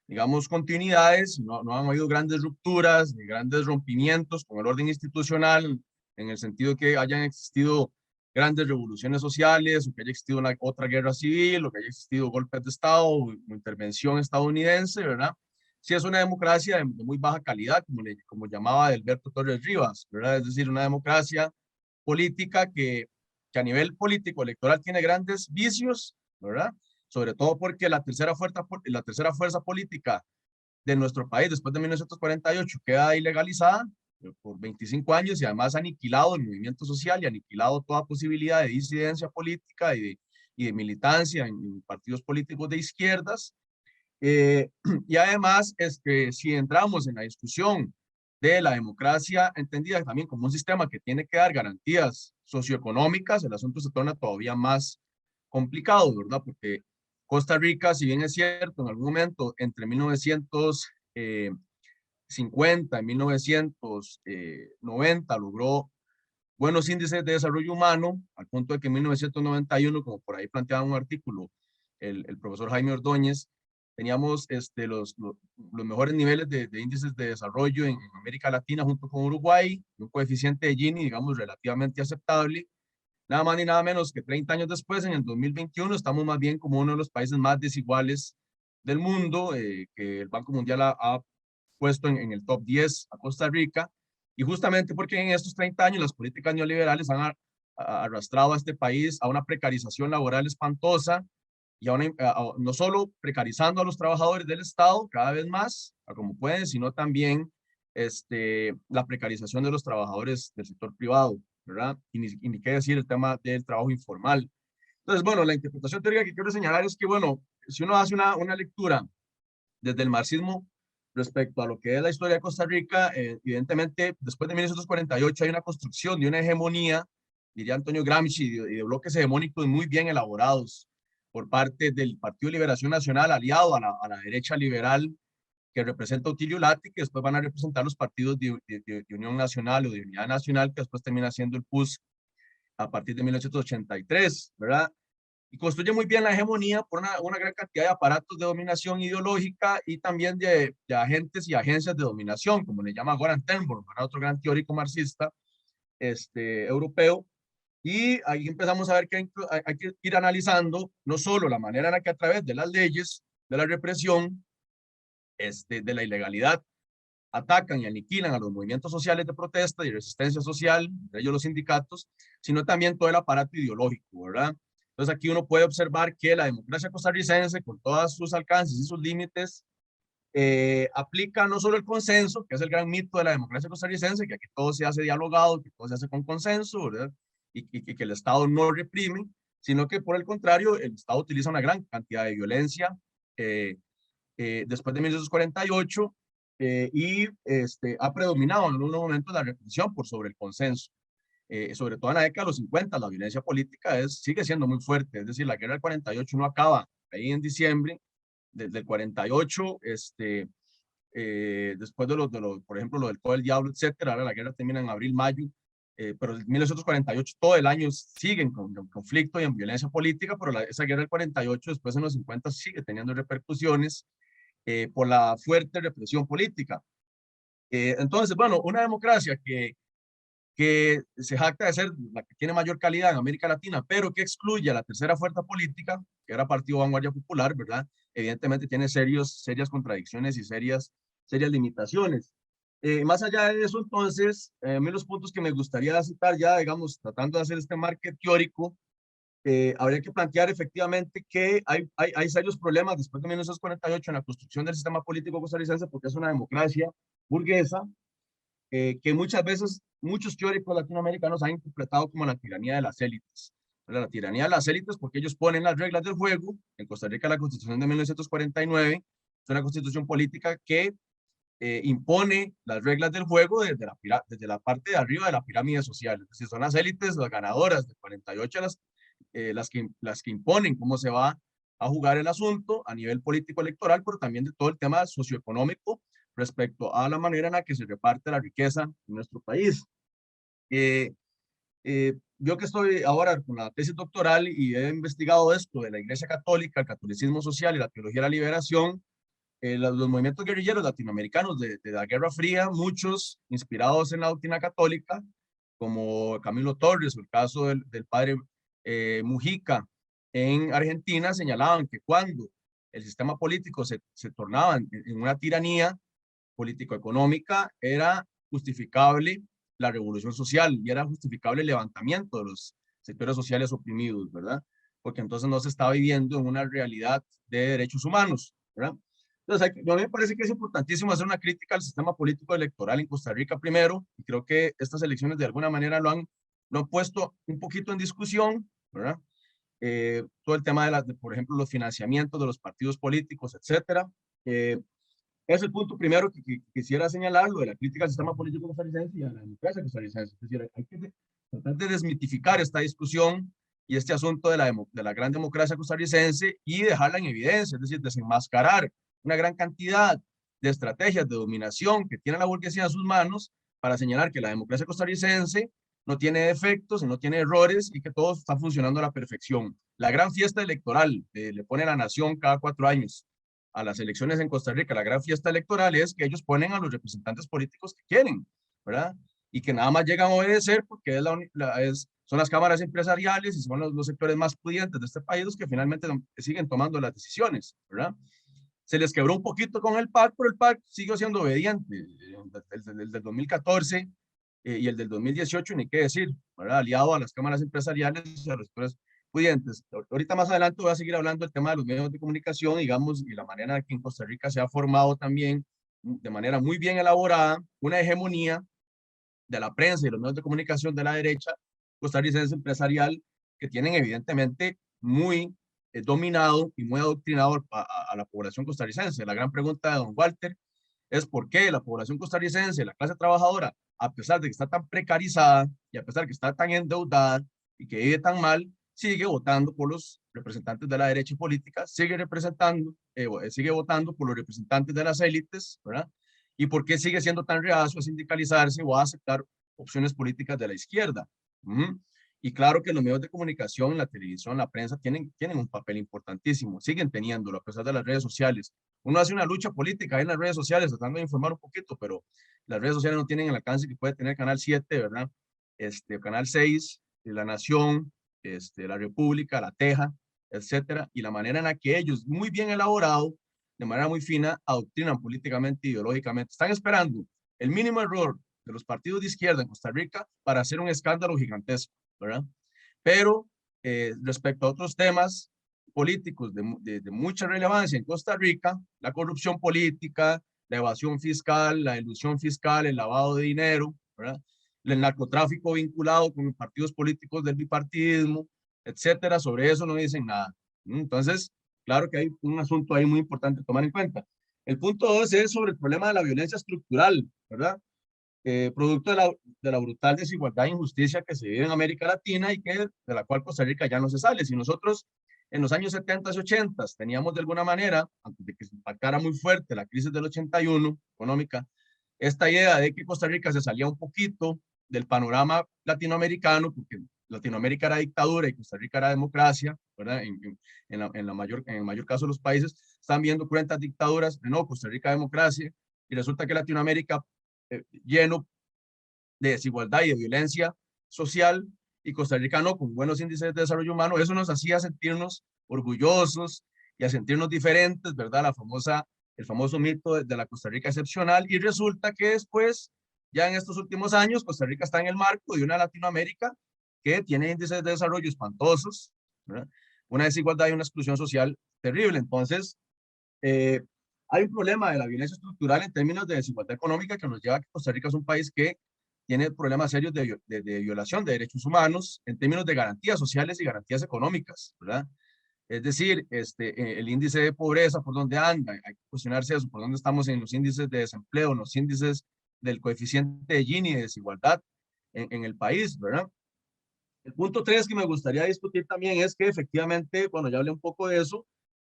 Speaker 4: digamos, continuidades, no han habido grandes rupturas ni grandes rompimientos con el orden institucional, en el sentido que hayan existido grandes revoluciones sociales, o que haya existido otra guerra civil, o que haya existido golpes de Estado o intervención estadounidense, ¿verdad? Sí es una democracia de muy baja calidad, como llamaba Alberto Torres Rivas, ¿verdad? Es decir, una democracia política que a nivel político electoral tiene grandes vicios, ¿verdad? Sobre todo porque la tercera fuerza política de nuestro país después de 1948 queda ilegalizada por 25 años y además ha aniquilado el movimiento social y ha aniquilado toda posibilidad de disidencia política y de militancia en partidos políticos de izquierdas. Y además, si entramos en la discusión de la democracia entendida también como un sistema que tiene que dar garantías socioeconómicas, el asunto se torna todavía más complicado, ¿verdad? Porque Costa Rica, si bien es cierto, en algún momento entre 1950 y 1990 logró buenos índices de desarrollo humano, al punto de que en 1991, como por ahí planteaba un artículo el profesor Jaime Ordóñez, teníamos los mejores niveles de índices de desarrollo en América Latina junto con Uruguay, un coeficiente de Gini, digamos, relativamente aceptable. Nada más ni nada menos que 30 años después, en el 2021, estamos más bien como uno de los países más desiguales del mundo, que el Banco Mundial ha puesto en el top 10 a Costa Rica, y justamente porque en estos 30 años las políticas neoliberales han arrastrado a este país a una precarización laboral espantosa, y no solo precarizando a los trabajadores del Estado cada vez más, a como pueden, sino también la precarización de los trabajadores del sector privado, ¿verdad? Y ni qué decir el tema del trabajo informal. Entonces, bueno, la interpretación teórica que quiero señalar es que, bueno, si uno hace una lectura desde el marxismo respecto a lo que es la historia de Costa Rica, evidentemente, después de 1948 hay una construcción de una hegemonía, diría Antonio Gramsci, y de bloques hegemónicos muy bien elaborados por parte del Partido de Liberación Nacional, aliado a la derecha liberal que representa Otilio Lati, que después van a representar los partidos de Unión Nacional o de Unidad Nacional, que después termina siendo el PUS a partir de 1983, ¿verdad? Y construye muy bien la hegemonía por una gran cantidad de aparatos de dominación ideológica y también de agentes y agencias de dominación, como le llama Goran Tenborn, otro gran teórico marxista europeo. Y ahí empezamos a ver que hay que ir analizando no solo la manera en la que a través de las leyes, de la represión, de la ilegalidad, atacan y aniquilan a los movimientos sociales de protesta y resistencia social, entre ellos los sindicatos, sino también todo el aparato ideológico, ¿verdad? Entonces aquí uno puede observar que la democracia costarricense, con todos sus alcances y sus límites, aplica no solo el consenso, que es el gran mito de la democracia costarricense, que aquí todo se hace dialogado, que todo se hace con consenso, ¿verdad? Y que el Estado no reprime, sino que por el contrario, el Estado utiliza una gran cantidad de violencia después de 1948 y ha predominado en algunos momentos la represión por sobre el consenso. Sobre todo en la década de los 50, la violencia política sigue siendo muy fuerte, es decir, la guerra del 48 no acaba ahí en diciembre, desde el 48, después de por ejemplo, lo del Todo el Diablo, etcétera, la guerra termina en abril, mayo pero en 1948 todo el año siguen con conflicto y en violencia política, pero esa guerra del 48 después en los 50 sigue teniendo repercusiones por la fuerte represión política. Entonces, bueno, una democracia que se jacta de ser la que tiene mayor calidad en América Latina, pero que excluye a la tercera fuerza política, que era Partido Vanguardia Popular, ¿verdad? Evidentemente tiene serias contradicciones y serias limitaciones. Más allá de eso, entonces, a mí los puntos que me gustaría citar ya, digamos, tratando de hacer este marco teórico, habría que plantear efectivamente que hay serios problemas después de 1948 en la construcción del sistema político costarricense, porque es una democracia burguesa, que muchas veces muchos teóricos latinoamericanos han interpretado como la tiranía de las élites. La tiranía de las élites porque ellos ponen las reglas del juego. En Costa Rica la Constitución de 1949 es una constitución política que impone las reglas del juego desde la parte de arriba de la pirámide social. Es decir, son las élites, las ganadoras de 48 las que imponen cómo se va a jugar el asunto a nivel político electoral, pero también de todo el tema socioeconómico respecto a la manera en la que se reparte la riqueza en nuestro país. Yo que estoy ahora con la tesis doctoral y he investigado esto de la Iglesia Católica, el catolicismo social y la teología de la liberación, los movimientos guerrilleros latinoamericanos de la Guerra Fría, muchos inspirados en la doctrina católica, como Camilo Torres o el caso del padre Mujica en Argentina, señalaban que cuando el sistema político se tornaba en una tiranía político-económica, era justificable la revolución social y era justificable el levantamiento de los sectores sociales oprimidos, ¿verdad? Porque entonces no se estaba viviendo en una realidad de derechos humanos, ¿verdad? Entonces, a mí me parece que es importantísimo hacer una crítica al sistema político electoral en Costa Rica primero, y creo que estas elecciones de alguna manera lo han puesto un poquito en discusión, ¿verdad? Todo el tema por ejemplo, los financiamientos de los partidos políticos, etcétera. Es el punto primero que quisiera señalar, lo de la crítica al sistema político costarricense y a la democracia costarricense. Es decir, hay que tratar de desmitificar esta discusión y este asunto de la gran democracia costarricense y dejarla en evidencia, es decir, desenmascarar una gran cantidad de estrategias de dominación que tiene la burguesía en sus manos para señalar que la democracia costarricense no tiene defectos y no tiene errores y que todo está funcionando a la perfección. La gran fiesta electoral le pone la nación cada 4 años a las elecciones en Costa Rica, la gran fiesta electoral es que ellos ponen a los representantes políticos que quieren, ¿verdad? Y que nada más llegan a obedecer porque son las cámaras empresariales y son los sectores más pudientes de este país los que finalmente siguen tomando las decisiones, ¿verdad? Se les quebró un poquito con el PAC, pero el PAC siguió siendo obediente. El del 2014 y el del 2018, ni qué decir, ¿verdad? Aliado a las cámaras empresariales y a los sectores pudientes. Ahorita más adelante voy a seguir hablando del tema de los medios de comunicación, digamos, y la manera en que en Costa Rica se ha formado también de manera muy bien elaborada una hegemonía de la prensa y los medios de comunicación de la derecha costarricense empresarial que tienen evidentemente muy dominado y muy adoctrinado a la población costarricense. La gran pregunta de don Walter es por qué la población costarricense, la clase trabajadora, a pesar de que está tan precarizada y a pesar de que está tan endeudada y que vive tan mal, sigue votando por los representantes de la derecha política, sigue votando por los representantes de las élites, ¿verdad? ¿Y por qué sigue siendo tan reacio a sindicalizarse o a aceptar opciones políticas de la izquierda? Y claro que los medios de comunicación, la televisión, la prensa tienen un papel importantísimo, siguen teniéndolo a pesar de las redes sociales. Uno hace una lucha política en las redes sociales tratando de informar un poquito, pero las redes sociales no tienen el alcance que puede tener Canal 7, ¿verdad? Canal 6, La Nación, La República, La Teja, etcétera, y la manera en la que ellos, muy bien elaborado, de manera muy fina, adoctrinan políticamente, ideológicamente. Están esperando el mínimo error de los partidos de izquierda en Costa Rica para hacer un escándalo gigantesco, ¿verdad? Pero respecto a otros temas políticos de mucha relevancia en Costa Rica, la corrupción política, la evasión fiscal, la ilusión fiscal, el lavado de dinero, ¿verdad? El narcotráfico vinculado con los partidos políticos del bipartidismo, etcétera, sobre eso no dicen nada. Entonces, claro que hay un asunto ahí muy importante tomar en cuenta. El punto 2 es sobre el problema de la violencia estructural, ¿verdad? Producto de la brutal desigualdad e injusticia que se vive en América Latina y de la cual Costa Rica ya no se sale. Si nosotros en los años 70 y 80 teníamos de alguna manera, antes de que se impactara muy fuerte la crisis del 81 económica, esta idea de que Costa Rica se salía un poquito del panorama latinoamericano, porque Latinoamérica era dictadura y Costa Rica era democracia, ¿verdad? En el mayor caso de los países están viendo cruentas dictaduras, no, Costa Rica democracia, y resulta que Latinoamérica lleno de desigualdad y de violencia social, y Costa Rica no, con buenos índices de desarrollo humano. Eso nos hacía sentirnos orgullosos y a sentirnos diferentes, ¿verdad? El famoso mito de la Costa Rica excepcional, y resulta que después, ya en estos últimos años, Costa Rica está en el marco de una Latinoamérica que tiene índices de desarrollo espantosos, ¿verdad? Una desigualdad y una exclusión social terrible. Entonces, hay un problema de la violencia estructural en términos de desigualdad económica que nos lleva a que Costa Rica es un país que tiene problemas serios de violación de derechos humanos en términos de garantías sociales y garantías económicas, ¿verdad? Es decir, el índice de pobreza, por dónde anda, hay que cuestionarse eso, por dónde estamos en los índices de desempleo, en los índices del coeficiente de Gini, de desigualdad en el país, ¿verdad? El punto 3 que me gustaría discutir también es que efectivamente, bueno, ya hablé un poco de eso,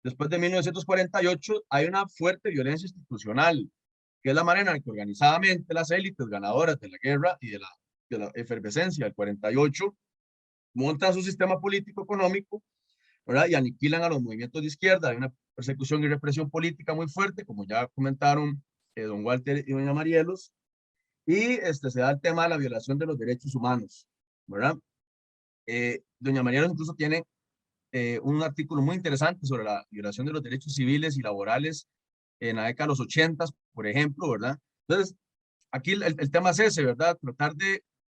Speaker 4: después de 1948 hay una fuerte violencia institucional, que es la manera en que organizadamente las élites ganadoras de la guerra y de la efervescencia del 48 montan su sistema político económico, ¿verdad? Y aniquilan a los movimientos de izquierda. Hay una persecución y represión política muy fuerte, como ya comentaron don Walter y doña Marielos, y se da el tema de la violación de los derechos humanos, ¿verdad? Doña Marielos incluso tiene un artículo muy interesante sobre la violación de los derechos civiles y laborales en la década de los 80, por ejemplo, ¿verdad? Entonces, aquí el tema es ese, ¿verdad? Tratar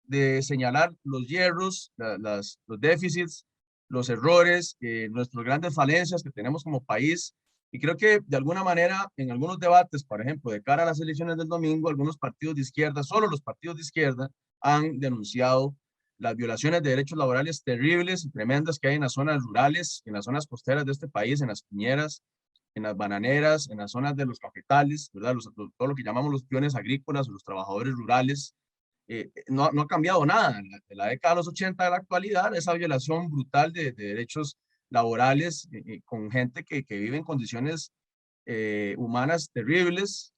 Speaker 4: de señalar los hierros, los déficits, los errores, nuestras grandes falencias que tenemos como país. Y creo que de alguna manera, en algunos debates, por ejemplo, de cara a las elecciones del domingo, algunos partidos de izquierda, solo los partidos de izquierda, han denunciado las violaciones de derechos laborales terribles y tremendas que hay en las zonas rurales, en las zonas costeras de este país, en las piñeras, en las bananeras, en las zonas de los cafetales, ¿verdad? Todo lo que llamamos los peones agrícolas o los trabajadores rurales. No ha cambiado nada. De la década de los 80 a la actualidad, esa violación brutal de derechos laborales con gente que vive en condiciones humanas terribles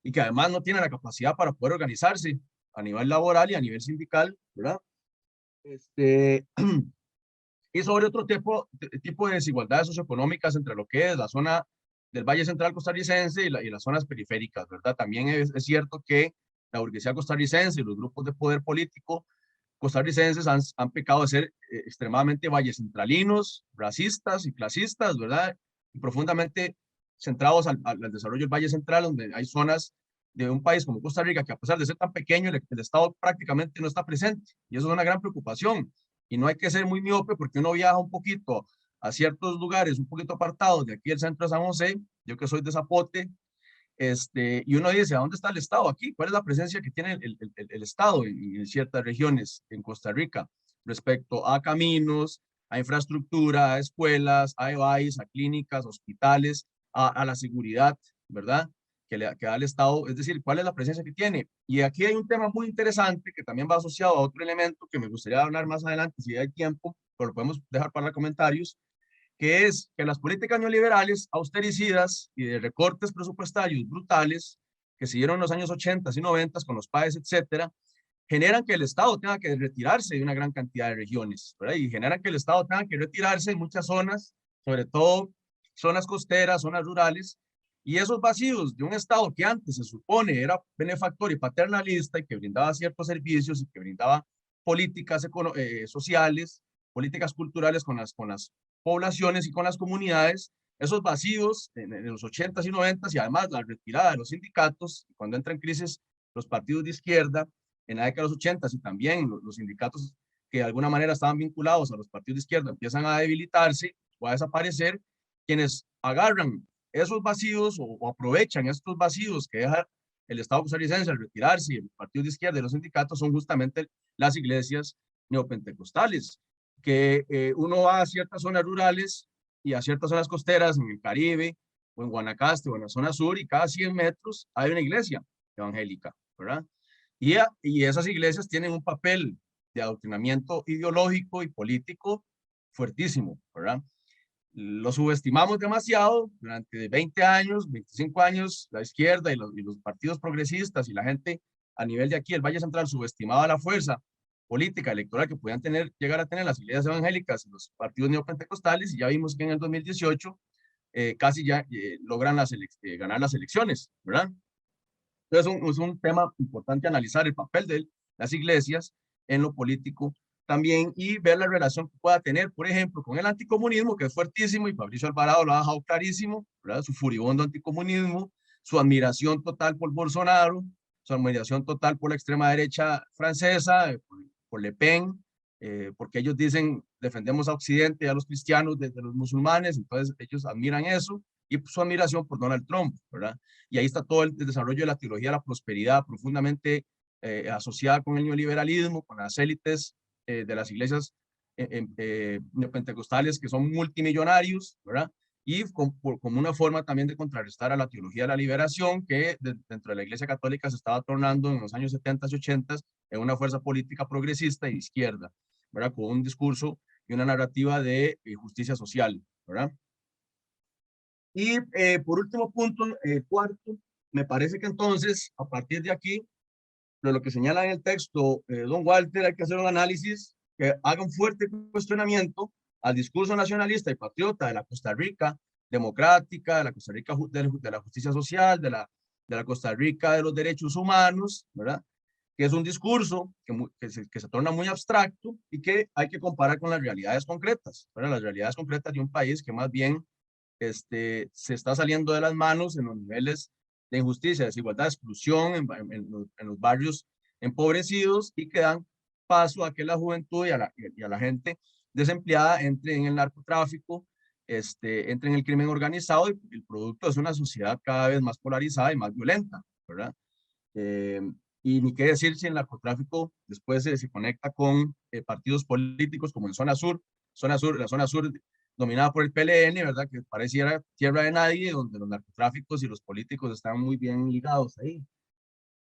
Speaker 4: y que además no tiene la capacidad para poder organizarse a nivel laboral y a nivel sindical, ¿verdad? Y sobre otro tipo de desigualdades socioeconómicas entre lo que es la zona del Valle Central costarricense y las zonas periféricas, ¿verdad? También es cierto que la burguesía costarricense y los grupos de poder político costarricenses han pecado de ser extremadamente vallecentralinos, racistas y clasistas, ¿verdad? Y profundamente centrados al desarrollo del Valle Central, donde hay zonas de un país como Costa Rica que a pesar de ser tan pequeño, el Estado prácticamente no está presente. Y eso es una gran preocupación. Y no hay que ser muy miope porque uno viaja un poquito a ciertos lugares, un poquito apartados de aquí el centro de San José, yo que soy de Zapote, y uno dice, ¿a dónde está el Estado aquí? ¿Cuál es la presencia que tiene el Estado en ciertas regiones en Costa Rica respecto a caminos, a infraestructura, a escuelas, a EVAIS, a clínicas, hospitales, a la seguridad, ¿verdad? Que da el Estado, es decir, ¿cuál es la presencia que tiene? Y aquí hay un tema muy interesante que también va asociado a otro elemento que me gustaría hablar más adelante si hay tiempo, pero lo podemos dejar para comentarios, que es que las políticas neoliberales, austericidas y de recortes presupuestarios brutales que siguieron en los años 80 y 90 con los PAES, etcétera, generan que el Estado tenga que retirarse de una gran cantidad de regiones, ¿verdad? Y generan que el Estado tenga que retirarse en muchas zonas, sobre todo zonas costeras, zonas rurales, y esos vacíos de un Estado que antes se supone era benefactor y paternalista y que brindaba ciertos servicios y que brindaba políticas sociales, políticas culturales con las poblaciones y con las comunidades, esos vacíos en los 80s y 90s y además la retirada de los sindicatos, cuando entra en crisis los partidos de izquierda en la década de los 80s y también los sindicatos que de alguna manera estaban vinculados a los partidos de izquierda empiezan a debilitarse o a desaparecer, quienes agarran esos vacíos o aprovechan estos vacíos que deja el Estado costarricense al retirarse y los partidos de izquierda y los sindicatos son justamente las iglesias neopentecostales, que uno va a ciertas zonas rurales y a ciertas zonas costeras en el Caribe o en Guanacaste o en la zona sur y cada 100 metros hay una iglesia evangélica, ¿verdad? Y esas iglesias tienen un papel de adoctrinamiento ideológico y político fuertísimo, ¿verdad? Lo subestimamos demasiado durante 20 años, 25 años, la izquierda y los partidos progresistas y la gente a nivel de aquí, el Valle Central, subestimaba la fuerza política electoral que podían llegar a tener las iglesias evangélicas y los partidos neopentecostales, y ya vimos que en el 2018 casi ya logran ganar las elecciones, ¿verdad? Entonces es un tema importante analizar el papel de las iglesias en lo político también y ver la relación que pueda tener, por ejemplo, con el anticomunismo, que es fuertísimo, y Fabricio Alvarado lo ha dejado clarísimo, ¿verdad? Su furibundo anticomunismo, su admiración total por Bolsonaro, su admiración total por la extrema derecha francesa, por Le Pen, porque ellos dicen defendemos a Occidente y a los cristianos desde los musulmanes, entonces ellos admiran eso, y su admiración por Donald Trump, ¿verdad? Y ahí está todo el desarrollo de la teología de la prosperidad profundamente asociada con el neoliberalismo, con las élites de las iglesias neopentecostales que son multimillonarios, ¿verdad? Y como una forma también de contrarrestar a la teología de la liberación que dentro de la Iglesia Católica se estaba tornando en los años 70 y 80 en una fuerza política progresista y de izquierda, ¿verdad? Con un discurso y una narrativa de justicia social, ¿verdad? Y por último punto, cuarto, me parece que entonces, a partir de aquí, de lo que señala en el texto don Walter, hay que hacer un análisis que haga un fuerte cuestionamiento al discurso nacionalista y patriota de la Costa Rica democrática, de la Costa Rica de la justicia social, de la Costa Rica de los derechos humanos, ¿verdad? Que es un discurso que se torna muy abstracto y que hay que comparar con las realidades concretas, ¿verdad? Las realidades concretas de un país que más bien se está saliendo de las manos en los niveles de injusticia, desigualdad, exclusión en los barrios empobrecidos y que dan paso a que la juventud y a la gente desempleada entre en el narcotráfico, entre en el crimen organizado, y el producto es una sociedad cada vez más polarizada y más violenta, ¿verdad? Y ni qué decir si el narcotráfico después se conecta con partidos políticos como en la zona sur dominada por el PLN, ¿verdad? Que pareciera tierra de nadie, donde los narcotráficos y los políticos están muy bien ligados ahí.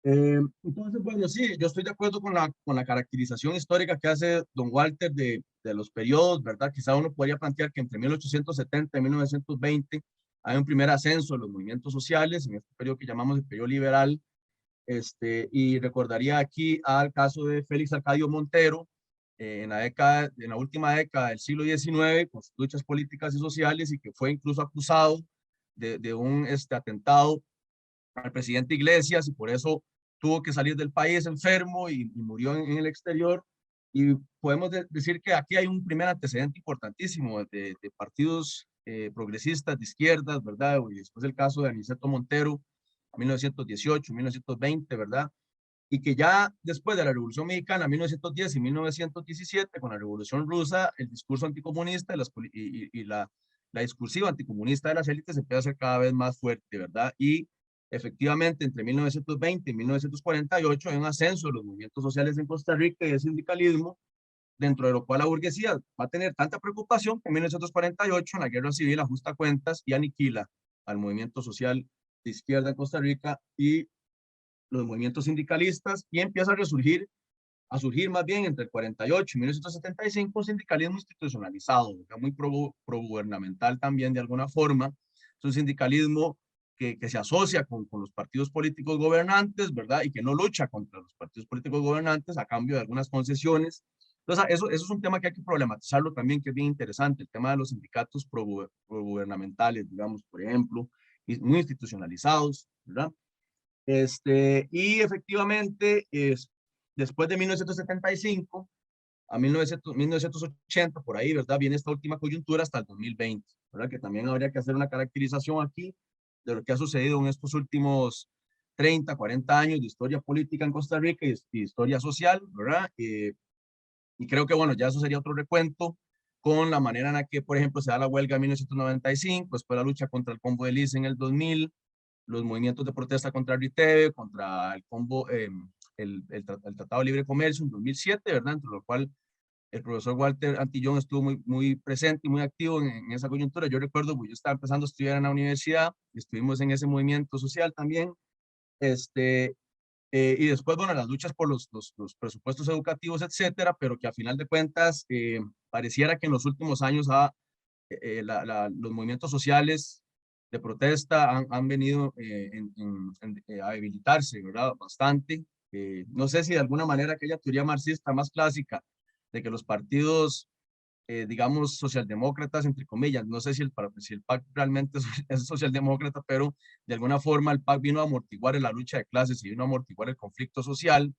Speaker 4: Entonces, bueno, sí, yo estoy de acuerdo con la caracterización histórica que hace don Walter de los periodos, ¿verdad? Quizá uno podría plantear que entre 1870 y 1920 hay un primer ascenso de los movimientos sociales, en este periodo que llamamos el periodo liberal, y recordaría aquí al caso de Félix Arcadio Montero, en la última década del siglo XIX, con sus luchas políticas y sociales, y que fue incluso acusado de un atentado al presidente Iglesias, y por eso tuvo que salir del país enfermo y murió en el exterior. Y podemos decir que aquí hay un primer antecedente importantísimo de partidos progresistas de izquierdas, ¿verdad? Y después el caso de Aniceto Montero, 1918, 1920, ¿verdad? Y que ya después de la Revolución Mexicana, 1910 y 1917, con la Revolución Rusa, el discurso anticomunista y la discursiva anticomunista de las élites empieza a ser cada vez más fuerte, ¿verdad? Y efectivamente, entre 1920 y 1948 hay un ascenso de los movimientos sociales en Costa Rica y el sindicalismo, dentro de lo cual la burguesía va a tener tanta preocupación que en 1948 en la guerra civil ajusta cuentas y aniquila al movimiento social de izquierda en Costa Rica y los movimientos sindicalistas, y empieza a surgir más bien entre el 48 y 1975 un sindicalismo institucionalizado, muy pro-gubernamental también de alguna forma. Es un sindicalismo que se asocia con los partidos políticos gobernantes, ¿verdad? Y que no lucha contra los partidos políticos gobernantes a cambio de algunas concesiones. Entonces, eso es un tema que hay que problematizarlo también, que es bien interesante, el tema de los sindicatos pro-gubernamentales, digamos, por ejemplo, y muy institucionalizados, ¿verdad? Y efectivamente, después de 1975 a 1980, por ahí, ¿verdad? Viene esta última coyuntura hasta el 2020, ¿verdad? Que también habría que hacer una caracterización aquí de lo que ha sucedido en estos últimos 30, 40 años de historia política en Costa Rica y historia social, ¿verdad? Y creo que, bueno, ya eso sería otro recuento con la manera en la que, por ejemplo, se da la huelga en 1995, después la lucha contra el combo de Lice en el 2000, los movimientos de protesta contra RITEVE, contra el combo, el Tratado de Libre Comercio en 2007, ¿verdad? Entre lo cual el profesor Walter Antillón estuvo muy presente y muy activo en esa coyuntura. Yo recuerdo, pues yo estaba empezando a estudiar en la universidad, estuvimos en ese movimiento social también, y después, bueno, las luchas por los presupuestos educativos, etcétera, pero que a final de cuentas pareciera que en los últimos años los movimientos sociales de protesta han venido a debilitarse, ¿verdad? Bastante, No sé si de alguna manera aquella teoría marxista más clásica de que los partidos, digamos, socialdemócratas, entre comillas, no sé si el PAC realmente es socialdemócrata, pero de alguna forma el PAC vino a amortiguar la lucha de clases y vino a amortiguar el conflicto social,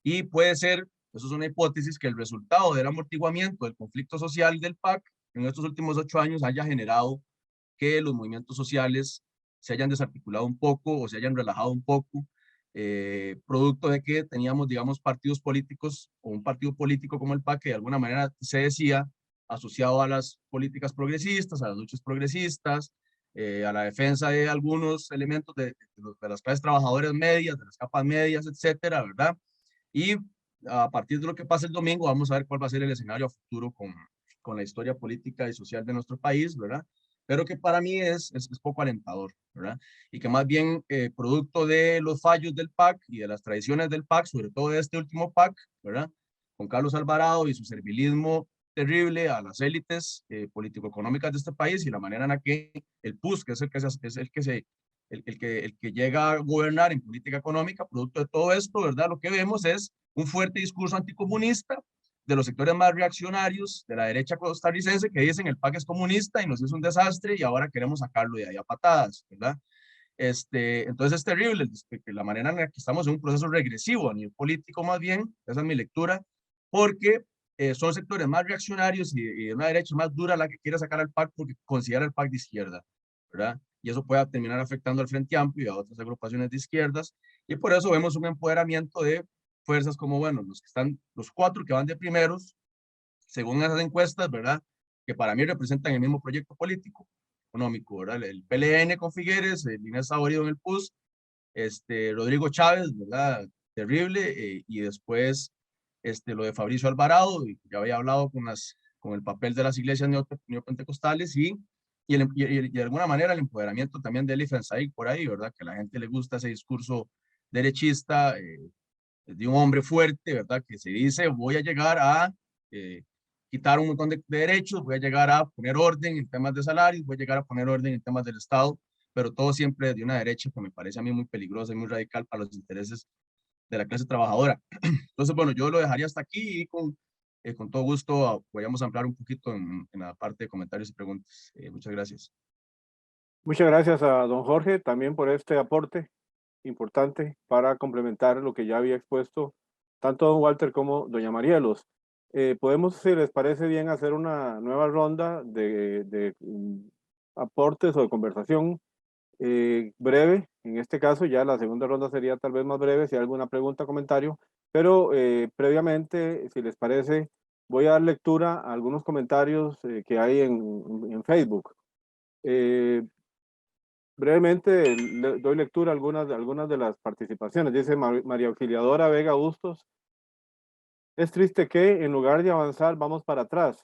Speaker 4: y puede ser, eso es una hipótesis, que el resultado del amortiguamiento del conflicto social del PAC en estos últimos 8 años haya generado que los movimientos sociales se hayan desarticulado un poco o se hayan relajado un poco, producto de que teníamos, digamos, partidos políticos o un partido político como el PAC que de alguna manera se decía asociado a las políticas progresistas, a las luchas progresistas, a la defensa de algunos elementos de las clases trabajadoras medias, de las capas medias, etcétera, ¿verdad? Y a partir de lo que pase el domingo, vamos a ver cuál va a ser el escenario a futuro con la historia política y social de nuestro país, ¿verdad? Pero que para mí es poco alentador, ¿verdad? Y que más bien, producto de los fallos del PAC y de las tradiciones del PAC, sobre todo de este último PAC, ¿verdad? Con Carlos Alvarado y su servilismo terrible a las élites político-económicas de este país y la manera en la que el PUS, que es el que llega a gobernar en política económica, producto de todo esto, ¿verdad? Lo que vemos es un fuerte discurso anticomunista de los sectores más reaccionarios de la derecha costarricense que dicen el PAC es comunista y nos hizo un desastre y ahora queremos sacarlo de ahí a patadas, ¿verdad? Entonces es terrible la manera en la que estamos en un proceso regresivo a nivel político más bien, esa es mi lectura, porque son sectores más reaccionarios y de una derecha más dura la que quiere sacar al PAC porque considera el PAC de izquierda, ¿verdad? Y eso puede terminar afectando al Frente Amplio y a otras agrupaciones de izquierdas, y por eso vemos un empoderamiento de fuerzas como, bueno, los 4 que van de primeros, según esas encuestas, ¿verdad? Que para mí representan el mismo proyecto político, económico, ¿verdad? El PLN con Figueres, el Inés Saborido en el PUS, Rodrigo Chávez, ¿verdad? Terrible, y después lo de Fabricio Alvarado, y ya había hablado con el papel de las iglesias neopentecostales y de alguna manera el empoderamiento también de Eli Fensaig por ahí, ¿verdad? Que a la gente le gusta ese discurso derechista, de un hombre fuerte, ¿verdad? Que se dice, voy a llegar a quitar un montón de derechos, voy a llegar a poner orden en temas de salarios, voy a llegar a poner orden en temas del Estado, pero todo siempre de una derecha que me parece a mí muy peligrosa y muy radical para los intereses de la clase trabajadora. Entonces, bueno, yo lo dejaría hasta aquí y con todo gusto podríamos ampliar un poquito en la parte de comentarios y preguntas. Muchas gracias.
Speaker 1: Muchas gracias a don Jorge también por este aporte importante para complementar lo que ya había expuesto tanto don Walter como doña Marielos. Podemos, si les parece bien, hacer una nueva ronda de aportes o de conversación breve. En este caso ya la segunda ronda sería tal vez más breve si hay alguna pregunta o comentario, pero previamente, si les parece, voy a dar lectura a algunos comentarios que hay en Facebook. Brevemente doy lectura a algunas de las participaciones. Dice María Auxiliadora Vega Bustos: es triste que en lugar de avanzar vamos para atrás.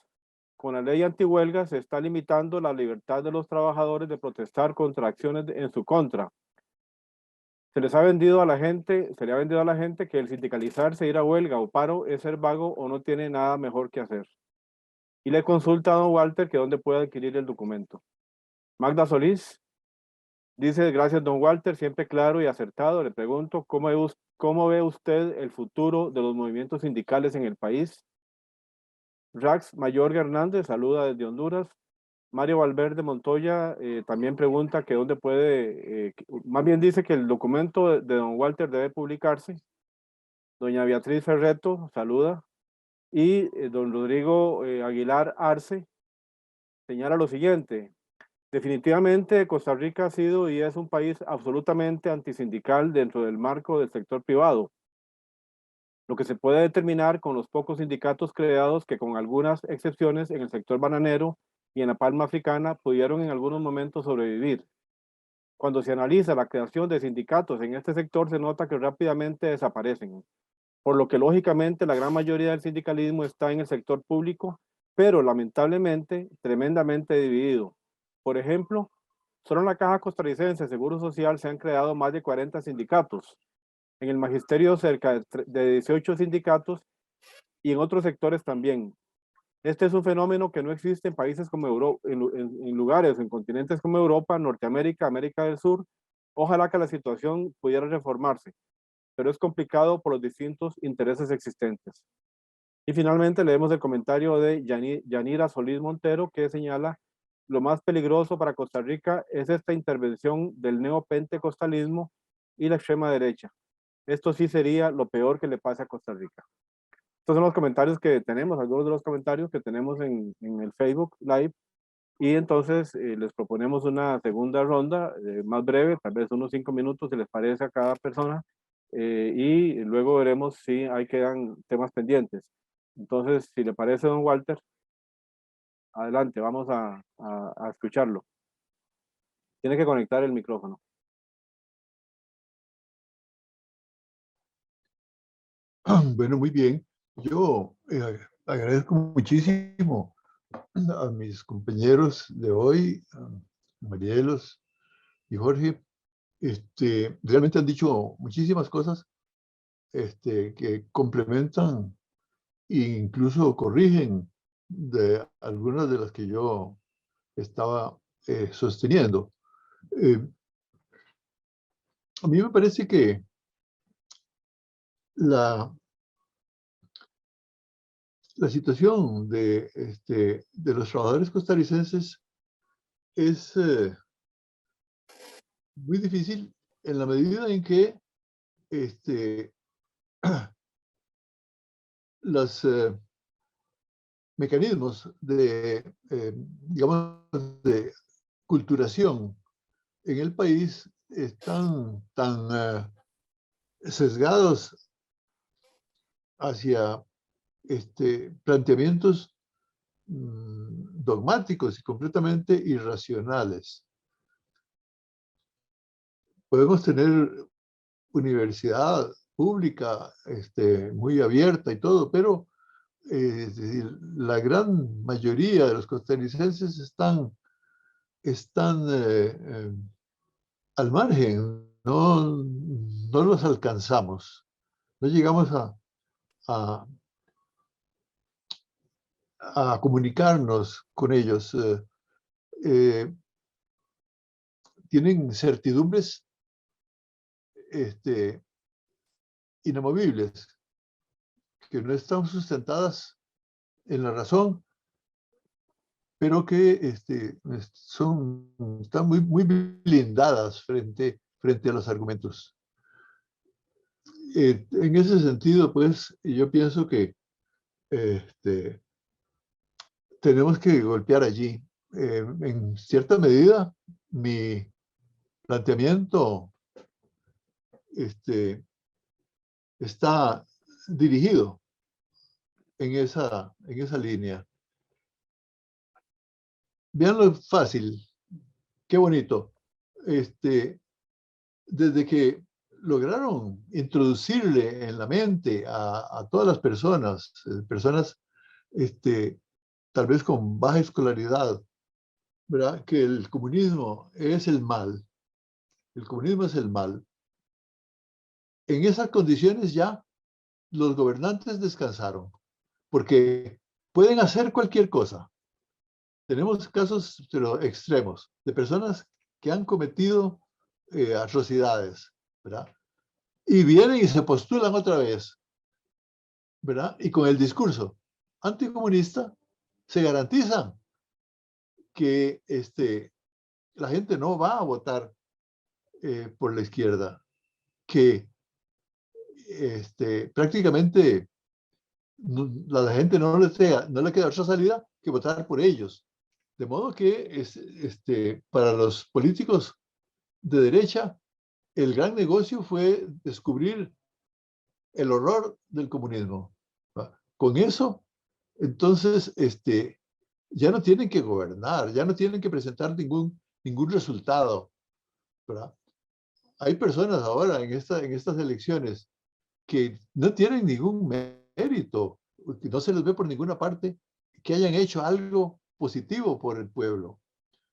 Speaker 1: Con la ley antihuelga se está limitando la libertad de los trabajadores de protestar contra acciones en su contra. Se le ha vendido a la gente que el sindicalizarse, ir a huelga o paro es ser vago o no tiene nada mejor que hacer. Y le consulta a don Walter que dónde puede adquirir el documento. Magda Solís dice: gracias don Walter, siempre claro y acertado. Le pregunto, ¿cómo ve usted el futuro de los movimientos sindicales en el país? Rax Mayor Hernández saluda desde Honduras. Mario Valverde Montoya también pregunta que dónde puede, más bien dice que el documento de don Walter debe publicarse. Doña Beatriz Ferreto saluda. Y don Rodrigo Aguilar Arce señala lo siguiente: definitivamente Costa Rica ha sido y es un país absolutamente antisindical dentro del marco del sector privado, lo que se puede determinar con los pocos sindicatos creados que, con algunas excepciones en el sector bananero y en la palma africana, pudieron en algunos momentos sobrevivir. Cuando se analiza la creación de sindicatos en este sector, se nota que rápidamente desaparecen, por lo que lógicamente la gran mayoría del sindicalismo está en el sector público, pero lamentablemente tremendamente dividido. Por ejemplo, solo en la Caja Costarricense de Seguro Social se han creado más de 40 sindicatos, en el magisterio cerca de 18 sindicatos y en otros sectores también. Este es un fenómeno que no existe en países como Europa, en lugares, en continentes como Europa, Norteamérica, América del Sur. Ojalá que la situación pudiera reformarse. pero es complicado por los distintos intereses existentes. Y finalmente leemos el comentario de Yanira Solís Montero, que señala: lo más peligroso para Costa Rica es esta intervención del neopentecostalismo y la extrema derecha. Esto sí sería lo peor que le pase a Costa Rica. Estos son los comentarios que tenemos, algunos de los comentarios que tenemos en el Facebook Live. Y entonces les proponemos una segunda ronda más breve, tal vez unos 5 minutos, si les parece a cada persona. Y luego veremos si ahí quedan temas pendientes. Entonces, si le parece, don Walter, adelante, vamos a escucharlo. Tiene que conectar el micrófono.
Speaker 2: Bueno, muy bien. Yo agradezco muchísimo a mis compañeros de hoy, a Marielos y Jorge. Realmente han dicho muchísimas cosas que complementan e incluso corrigen de algunas de las que yo estaba sosteniendo. A mí me parece que la situación de los trabajadores costarricenses es muy difícil en la medida en que los mecanismos de, digamos, de culturación en el país están tan sesgados hacia planteamientos dogmáticos y completamente irracionales. Podemos tener universidad pública muy abierta y todo, pero es decir, la gran mayoría de los costarricenses están al margen, no los alcanzamos, no llegamos a comunicarnos con ellos. Tienen certidumbres inamovibles, que no están sustentadas en la razón, pero que están muy blindadas frente a los argumentos. En ese sentido, pues, yo pienso que tenemos que golpear allí. En cierta medida, mi planteamiento está dirigido en esa línea. Vean lo fácil, qué bonito. Desde que lograron introducirle en la mente a todas las personas, tal vez con baja escolaridad, ¿verdad?, que el comunismo es el mal. El comunismo es el mal. En esas condiciones ya los gobernantes descansaron, porque pueden hacer cualquier cosa. Tenemos casos pero extremos de personas que han cometido atrocidades, ¿verdad? Y vienen y se postulan otra vez, ¿verdad? Y con el discurso anticomunista se garantiza que la gente no va a votar por la izquierda, que prácticamente la gente no le queda otra salida que votar por ellos. De modo que para los políticos de derecha, el gran negocio fue descubrir el horror del comunismo. Con eso, entonces, ya no tienen que gobernar, ya no tienen que presentar ningún resultado, ¿verdad? Hay personas ahora en estas elecciones que no tienen ningún mérito, que no se les ve por ninguna parte que hayan hecho algo positivo por el pueblo,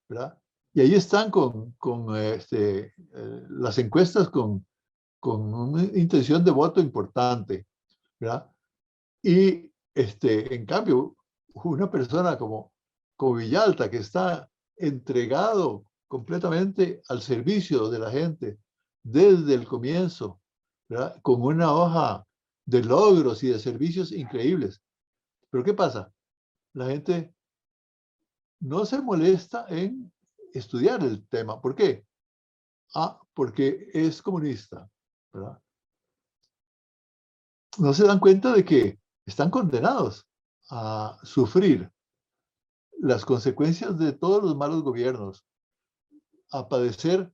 Speaker 2: ¿verdad? Y ahí están con las encuestas con una intención de voto importante, ¿verdad? Y en cambio, una persona como Villalta, que está entregado completamente al servicio de la gente desde el comienzo, ¿verdad? Con una hoja de logros y de servicios increíbles. Pero ¿qué pasa? La gente no se molesta en estudiar el tema. ¿Por qué? Ah, porque es comunista, ¿verdad? No se dan cuenta de que están condenados a sufrir las consecuencias de todos los malos gobiernos, a padecer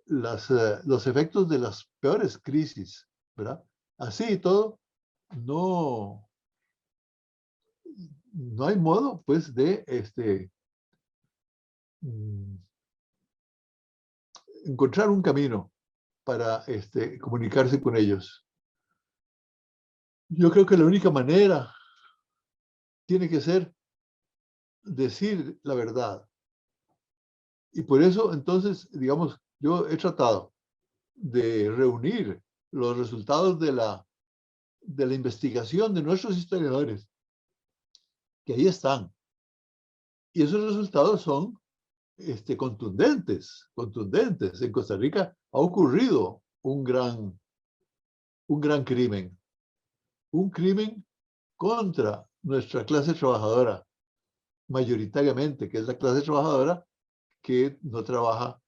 Speaker 2: los efectos de las peores crisis, ¿verdad? Así y todo, no, no hay modo, pues, de encontrar un camino para comunicarse con ellos. Yo creo que la única manera tiene que ser decir la verdad. Y por eso, entonces, digamos, yo he tratado de reunir los resultados de la investigación de nuestros historiadores, que ahí están. Y esos resultados son contundentes. En Costa Rica ha ocurrido un gran crimen. Un crimen contra nuestra clase trabajadora, mayoritariamente, que es la clase trabajadora que no trabaja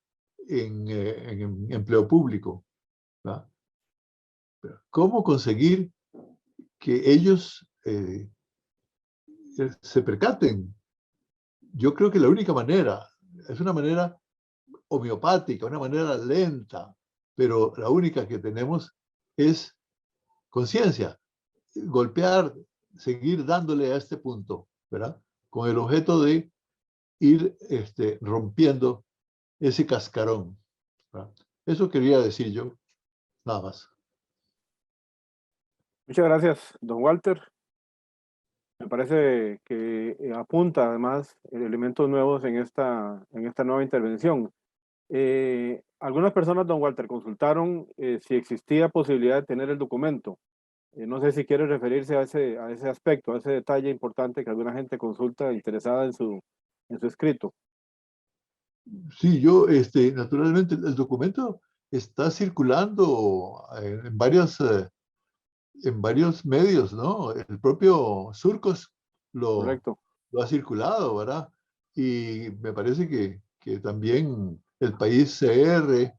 Speaker 2: en empleo público, ¿verdad? ¿Cómo conseguir que ellos se percaten? Yo creo que la única manera es una manera homeopática, una manera lenta, pero la única que tenemos es conciencia, golpear, seguir dándole a este punto, ¿verdad? Con el objeto de ir rompiendo ese cascarón, ¿verdad? Eso quería decir yo, nada más.
Speaker 1: Muchas gracias, don Walter. Me parece que apunta además elementos nuevos en esta nueva intervención. Algunas personas, don Walter, consultaron si existía posibilidad de tener el documento. No sé si quiere referirse a ese aspecto, a ese detalle importante que alguna gente consulta interesada en su escrito.
Speaker 2: Sí, yo, naturalmente, el documento está circulando en varios medios, ¿no? El propio Surcos lo
Speaker 1: Correcto.
Speaker 2: ha circulado, ¿verdad? Y me parece que también el país CR,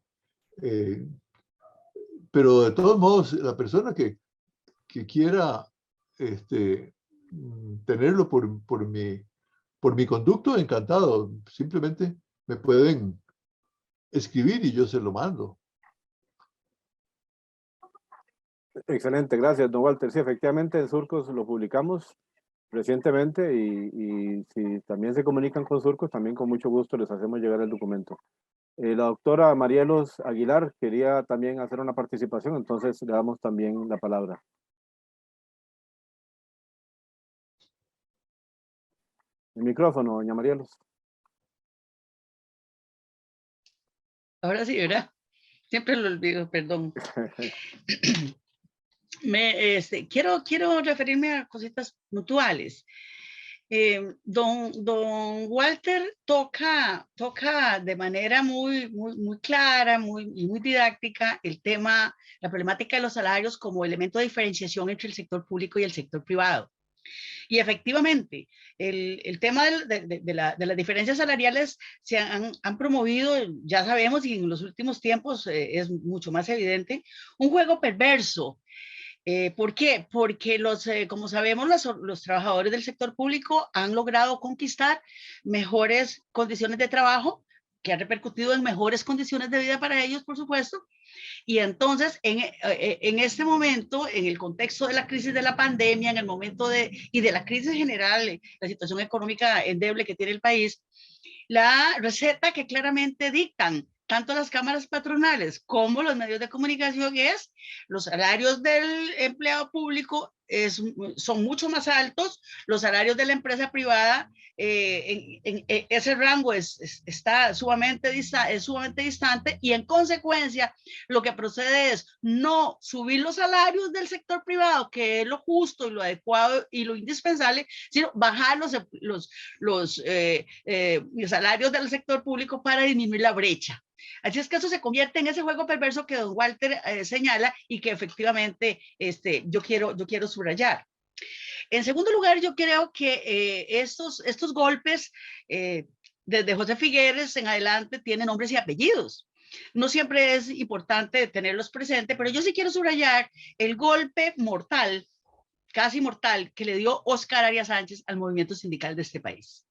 Speaker 2: pero de todos modos, la persona que quiera tenerlo por mi conducto, encantado. Simplemente me pueden escribir y yo se lo mando.
Speaker 1: Excelente, gracias, don Walter. Sí, efectivamente, en Surcos lo publicamos recientemente y si también se comunican con Surcos, también con mucho gusto les hacemos llegar el documento. La doctora Marielos Aguilar quería también hacer una participación, entonces le damos también la palabra. El micrófono, doña Marielos.
Speaker 3: Ahora sí, ¿verdad? Siempre lo olvido, perdón. Quiero referirme a cositas puntuales. Don Walter toca de manera muy clara y muy didáctica el tema, la problemática de los salarios como elemento de diferenciación entre el sector público y el sector privado. Y efectivamente, el tema de las diferencias salariales se han promovido, ya sabemos, y en los últimos tiempos es mucho más evidente, un juego perverso. ¿Por qué? Porque como sabemos, los trabajadores del sector público han logrado conquistar mejores condiciones de trabajo, que ha repercutido en mejores condiciones de vida para ellos, por supuesto. Y entonces, en este momento, en el contexto de la crisis de la pandemia, en el momento y de la crisis general, la situación económica endeble que tiene el país, la receta que claramente dictan tanto las cámaras patronales como los medios de comunicación es los salarios del empleado público son mucho más altos, los salarios de la empresa privada, ese rango está sumamente distante, y en consecuencia lo que procede es no subir los salarios del sector privado, que es lo justo y lo adecuado y lo indispensable, sino bajar los salarios del sector público para disminuir la brecha. Así es que eso se convierte en ese juego perverso que don Walter señala y que efectivamente yo quiero subrayar. En segundo lugar, yo creo que estos golpes desde José Figueres en adelante tienen nombres y apellidos. No siempre es importante tenerlos presentes, pero yo sí quiero subrayar el golpe mortal, casi mortal, que le dio Óscar Arias Sánchez al movimiento sindical de este país.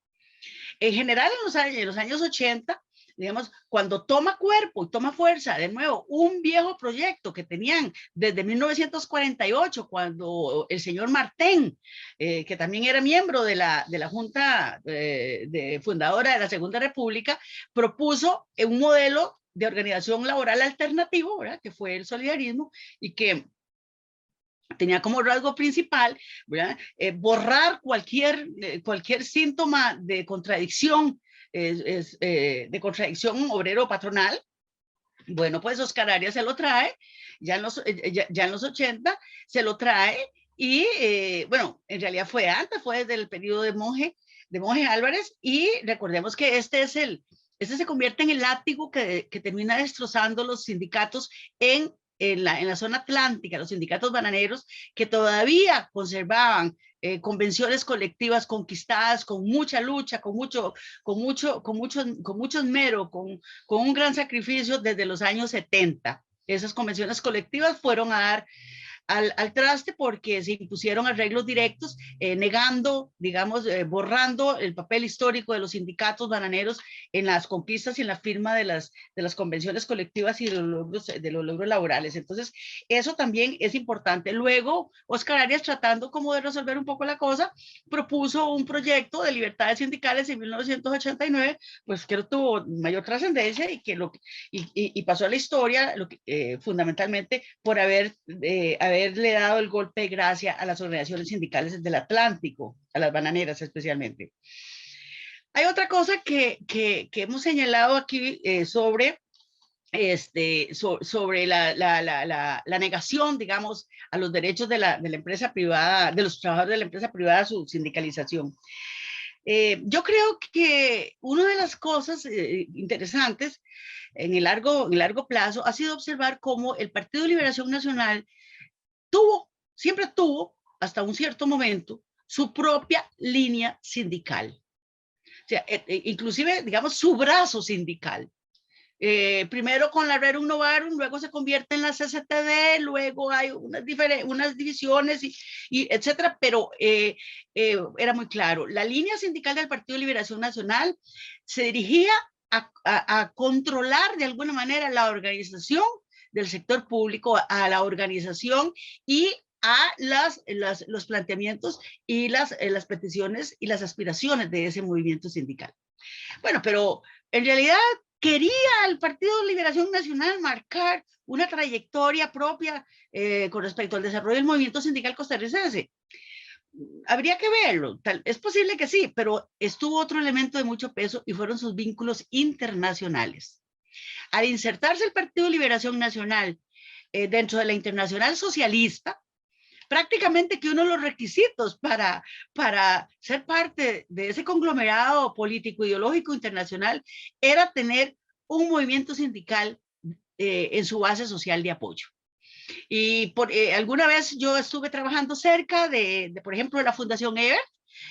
Speaker 3: En general, en los años 80, digamos, cuando toma cuerpo y toma fuerza, de nuevo, un viejo proyecto que tenían desde 1948, cuando el señor Martén, que también era miembro de la Junta fundadora de la Segunda República, propuso un modelo de organización laboral alternativo, ¿verdad?, que fue el solidarismo, y que tenía como rasgo principal, ¿verdad?, borrar cualquier síntoma de contradicción, de contradicción obrero-patronal. Bueno, pues Óscar Arias se lo trae, ya en los 80 se lo trae, y bueno, en realidad fue antes, fue desde el periodo de Monje Álvarez, y recordemos que este se convierte en el látigo que termina destrozando los sindicatos en la zona atlántica, los sindicatos bananeros, que todavía conservaban convenciones colectivas conquistadas con mucha lucha, con mucho esmero, con un gran sacrificio desde los años 70. Esas convenciones colectivas fueron a dar al traste porque se impusieron arreglos directos, negando, digamos, borrando el papel histórico de los sindicatos bananeros en las conquistas y en la firma de las convenciones colectivas y de los logros laborales. Entonces, eso también es importante. Luego, Óscar Arias, tratando como de resolver un poco la cosa, propuso un proyecto de libertades sindicales en 1989, pues que tuvo mayor trascendencia y pasó a la historia fundamentalmente por haberle dado el golpe de gracia a las organizaciones sindicales del Atlántico, a las bananeras especialmente. Hay otra cosa que hemos señalado aquí sobre la negación, digamos, a los derechos de la empresa privada, de los trabajadores de la empresa privada, su sindicalización. Yo creo que una de las cosas interesantes en el largo plazo ha sido observar cómo el Partido de Liberación Nacional siempre tuvo, hasta un cierto momento, su propia línea sindical. O sea, inclusive, digamos, su brazo sindical. Primero con la Rerum Novarum, luego se convierte en la CCTD, luego hay unas divisiones y etcétera, pero era muy claro. La línea sindical del Partido de Liberación Nacional se dirigía a controlar de alguna manera la organización del sector público, a la organización y a los planteamientos y las peticiones y las aspiraciones de ese movimiento sindical. Bueno, pero en realidad quería el Partido de Liberación Nacional marcar una trayectoria propia con respecto al desarrollo del movimiento sindical costarricense. Habría que verlo, es posible que sí, pero estuvo otro elemento de mucho peso y fueron sus vínculos internacionales. Al insertarse el Partido de Liberación Nacional dentro de la Internacional Socialista, prácticamente que uno de los requisitos para ser parte de ese conglomerado político ideológico internacional era tener un movimiento sindical en su base social de apoyo. Y alguna vez yo estuve trabajando cerca por ejemplo, de la Fundación Ebert,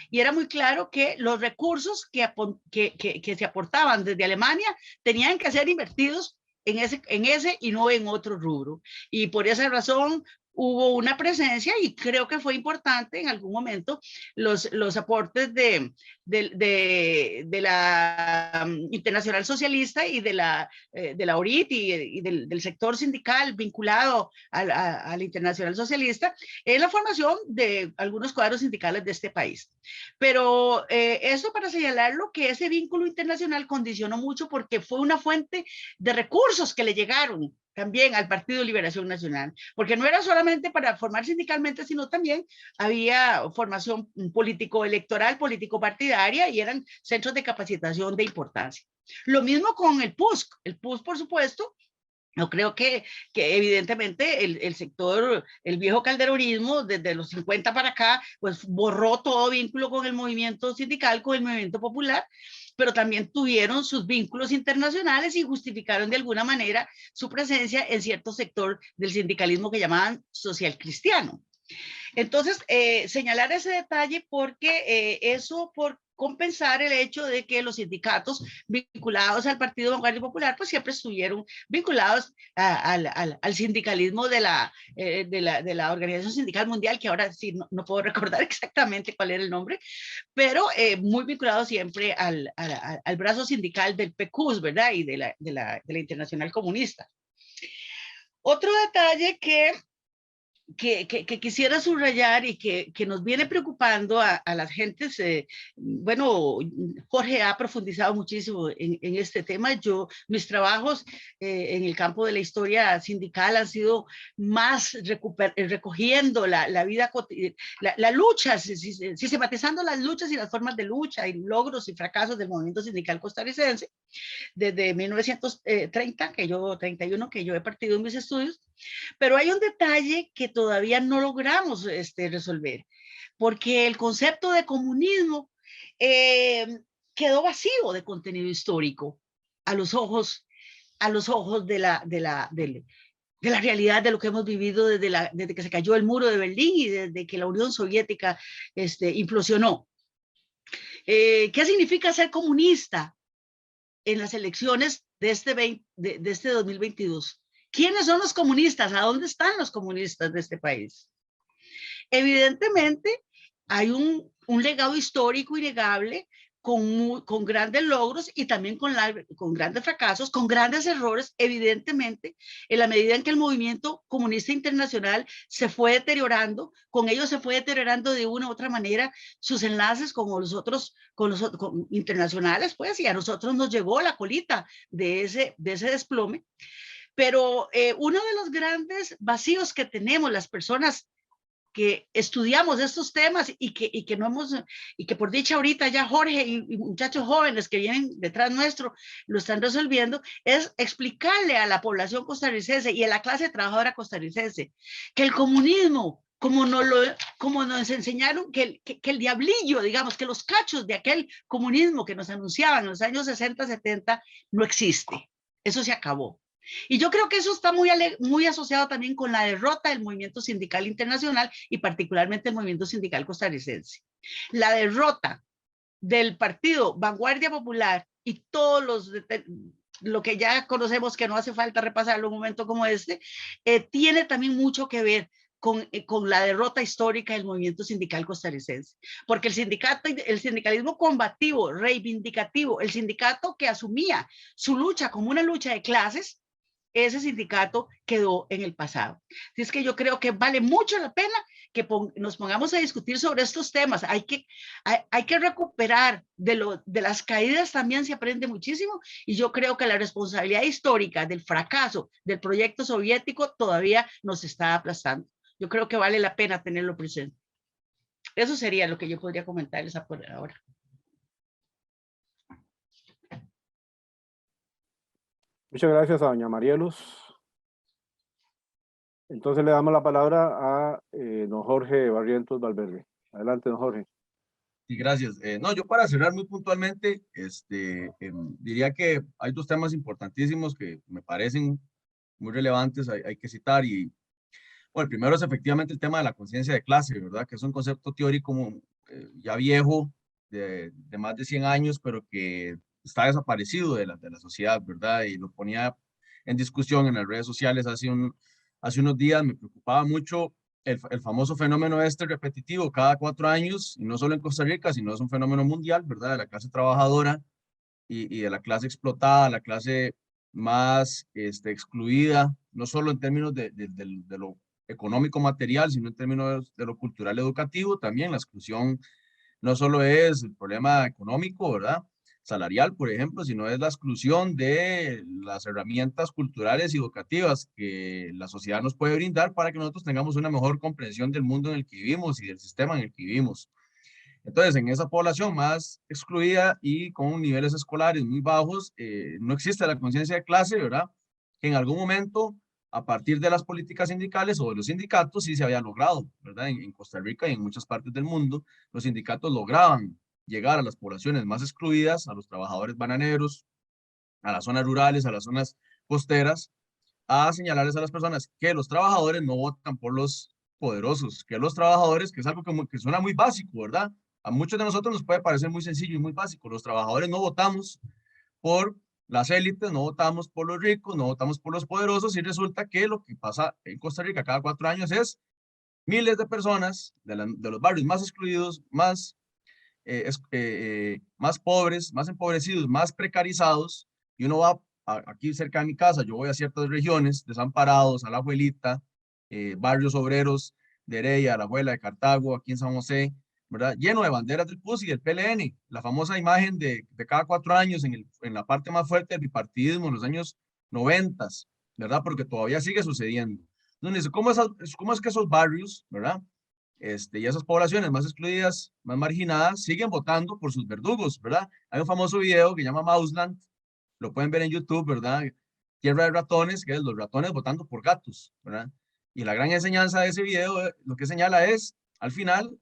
Speaker 3: y era muy claro que los recursos que se aportaban desde Alemania tenían que ser invertidos en ese y no en otro rubro. Y por esa razón hubo una presencia, y creo que fue importante en algún momento, los aportes de la Internacional Socialista y de la ORIT y del sector sindical vinculado a la Internacional Socialista en la formación de algunos cuadros sindicales de este país. Pero eso para señalarlo, que ese vínculo internacional condicionó mucho porque fue una fuente de recursos que le llegaron también al Partido de Liberación Nacional, porque no era solamente para formar sindicalmente, sino también había formación político-electoral, político-partidaria, y eran centros de capacitación de importancia. Lo mismo con el PUSC. El PUSC, por supuesto, no creo que evidentemente el sector, el viejo calderonismo, desde los 50 para acá, pues borró todo vínculo con el movimiento sindical, con el movimiento popular, pero también tuvieron sus vínculos internacionales y justificaron de alguna manera su presencia en cierto sector del sindicalismo que llamaban social cristiano. Entonces, señalar ese detalle porque eso por compensar el hecho de que los sindicatos vinculados al Partido Vanguardia Popular pues siempre estuvieron vinculados al sindicalismo de la Organización Sindical Mundial, que ahora sí no puedo recordar exactamente cuál era el nombre, pero muy vinculado siempre al brazo sindical del PQS, ¿verdad? Y de la Internacional Comunista. Otro detalle que quisiera subrayar y que nos viene preocupando a las gentes, bueno, Jorge ha profundizado muchísimo en este tema. Mis trabajos en el campo de la historia sindical han sido más recogiendo la vida cotidiana, la lucha, sistematizando las luchas y las formas de lucha y logros y fracasos del movimiento sindical costarricense desde 1930, 31, que yo he partido en mis estudios. Pero hay un detalle que todavía no logramos resolver, porque el concepto de comunismo quedó vacío de contenido histórico a los ojos de la realidad de lo que hemos vivido desde que se cayó el muro de Berlín y desde que la Unión Soviética implosionó. ¿Qué significa ser comunista en las elecciones de este 2022? ¿Quiénes son los comunistas? ¿A dónde están los comunistas de este país? Evidentemente, hay un legado histórico innegable con grandes logros y también con grandes fracasos, con grandes errores, evidentemente, en la medida en que el movimiento comunista internacional se fue deteriorando, con ello se fue deteriorando de una u otra manera sus enlaces con los otros internacionales, pues, y a nosotros nos llegó la colita de ese desplome. Pero uno de los grandes vacíos que tenemos las personas que estudiamos estos temas y que por dicha ahorita ya Jorge y muchachos jóvenes que vienen detrás nuestro lo están resolviendo, es explicarle a la población costarricense y a la clase trabajadora costarricense que el comunismo, como nos enseñaron, que el diablillo, digamos, que los cachos de aquel comunismo que nos anunciaban en los años 60, 70, no existe. Eso se acabó. Y yo creo que eso está muy asociado también con la derrota del movimiento sindical internacional y particularmente el movimiento sindical costarricense. La derrota del partido Vanguardia Popular y todos lo que ya conocemos, que no hace falta repasarlo en un momento como este, tiene también mucho que ver con la derrota histórica del movimiento sindical costarricense. Porque el sindicalismo combativo, reivindicativo, el sindicato que asumía su lucha como una lucha de clases, ese sindicato quedó en el pasado. Así es que yo creo que vale mucho la pena que nos pongamos a discutir sobre estos temas. Hay que recuperar de las caídas, también se aprende muchísimo, y yo creo que la responsabilidad histórica del fracaso del proyecto soviético todavía nos está aplastando. Yo creo que vale la pena tenerlo presente. Eso sería lo que yo podría comentarles por ahora.
Speaker 1: Muchas gracias a doña Marielos. Entonces le damos la palabra a don Jorge Barrientos Valverde. Adelante, don Jorge.
Speaker 4: Sí, gracias. No, yo para cerrar muy puntualmente, diría que hay dos temas importantísimos que me parecen muy relevantes, hay que citar. Y bueno, el primero es efectivamente el tema de la conciencia de clase, ¿verdad? Que es un concepto teórico ya viejo, de más de 100 años, pero que está desaparecido de la sociedad, ¿verdad? Y lo ponía en discusión en las redes sociales hace unos días. Me preocupaba mucho el famoso fenómeno repetitivo cada 4 años, y no solo en Costa Rica, sino es un fenómeno mundial, ¿verdad? De la clase trabajadora y de la clase explotada, la clase más excluida, no solo en términos de lo económico material, sino en términos de lo cultural educativo también. La exclusión no solo es el problema económico, ¿verdad? salarial, por ejemplo, sino es la exclusión de las herramientas culturales y educativas que la sociedad nos puede brindar para que nosotros tengamos una mejor comprensión del mundo en el que vivimos y del sistema en el que vivimos. Entonces, en esa población más excluida y con niveles escolares muy bajos, no existe la conciencia de clase, ¿verdad? Que en algún momento, a partir de las políticas sindicales o de los sindicatos, sí se había logrado, ¿verdad? En Costa Rica y en muchas partes del mundo, los sindicatos lograban llegar a las poblaciones más excluidas, a los trabajadores bananeros, a las zonas rurales, a las zonas costeras, a señalarles a las personas que los trabajadores no votan por los poderosos, que los trabajadores, que es algo que suena muy básico, ¿verdad? A muchos de nosotros nos puede parecer muy sencillo y muy básico. Los trabajadores no votamos por las élites, no votamos por los ricos, no votamos por los poderosos, y resulta que lo que pasa en Costa Rica cada 4 años es miles de personas de los barrios más excluidos, más pobres, más empobrecidos, más precarizados, y uno va aquí cerca de mi casa, yo voy a ciertas regiones, desamparados, a La Abuelita, barrios obreros de Heredia, La Abuela, de Cartago, aquí en San José, ¿verdad? Lleno de banderas del PUS y del PLN, la famosa imagen de cada 4 años en la parte más fuerte del bipartidismo en los años 90, ¿verdad? Porque todavía sigue sucediendo. Entonces, ¿cómo es que esos barrios, ¿verdad? Y esas poblaciones más excluidas, más marginadas, siguen votando por sus verdugos, ¿verdad? Hay un famoso video que se llama Mouseland, lo pueden ver en YouTube, ¿verdad? Tierra de ratones, que es los ratones votando por gatos, ¿verdad? Y la gran enseñanza de ese video, lo que señala es, al final,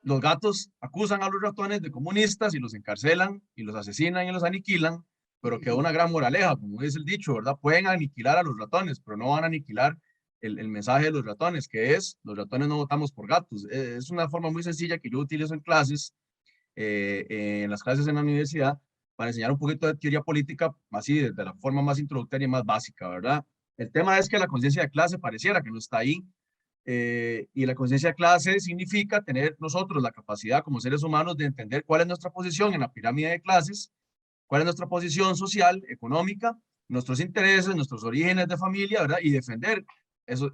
Speaker 4: los gatos acusan a los ratones de comunistas y los encarcelan y los asesinan y los aniquilan, pero queda una gran moraleja, como dice el dicho, ¿verdad? Pueden aniquilar a los ratones, pero no van a aniquilar el mensaje de los ratones, que es, los ratones no votamos por gatos. Es una forma muy sencilla que yo utilizo en clases, en las clases en la universidad, para enseñar un poquito de teoría política, así de la forma más introductoria y más básica, ¿verdad? El tema es que la conciencia de clase pareciera que no está ahí, y la conciencia de clase significa tener nosotros la capacidad como seres humanos de entender cuál es nuestra posición en la pirámide de clases, cuál es nuestra posición social, económica, nuestros intereses, nuestros orígenes de familia, ¿verdad? Y defender eso,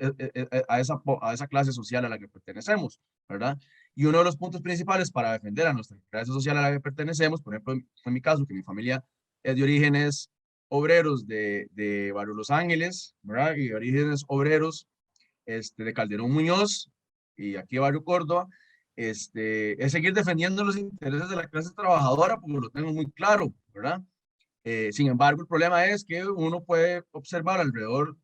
Speaker 4: a esa clase social a la que pertenecemos, ¿verdad? Y uno de los puntos principales para defender a nuestra clase social a la que pertenecemos, por ejemplo, en mi caso, que mi familia es de orígenes obreros de Barrio Los Ángeles, ¿verdad? Y de orígenes obreros de Calderón Muñoz y aquí de Barrio Córdoba, es seguir defendiendo los intereses de la clase trabajadora, porque lo tengo muy claro, ¿verdad? Sin embargo, el problema es que uno puede observar alrededor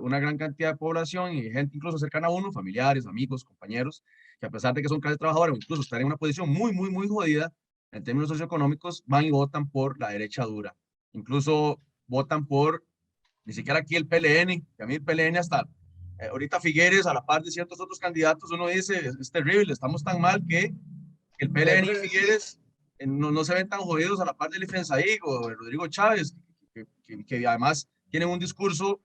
Speaker 4: una gran cantidad de población y gente incluso cercana a uno, familiares, amigos, compañeros, que a pesar de que son clase trabajadora o incluso están en una posición muy, muy, muy jodida en términos socioeconómicos, van y votan por la derecha dura. Incluso votan por, ni siquiera aquí el PLN, que a mí el PLN hasta ahorita Figueres, a la par de ciertos otros candidatos, uno dice, es terrible, estamos tan mal que el PLN y Figueres no se ven tan jodidos a la par del Ifensaíg o de Rodrigo Chávez, que además tienen un discurso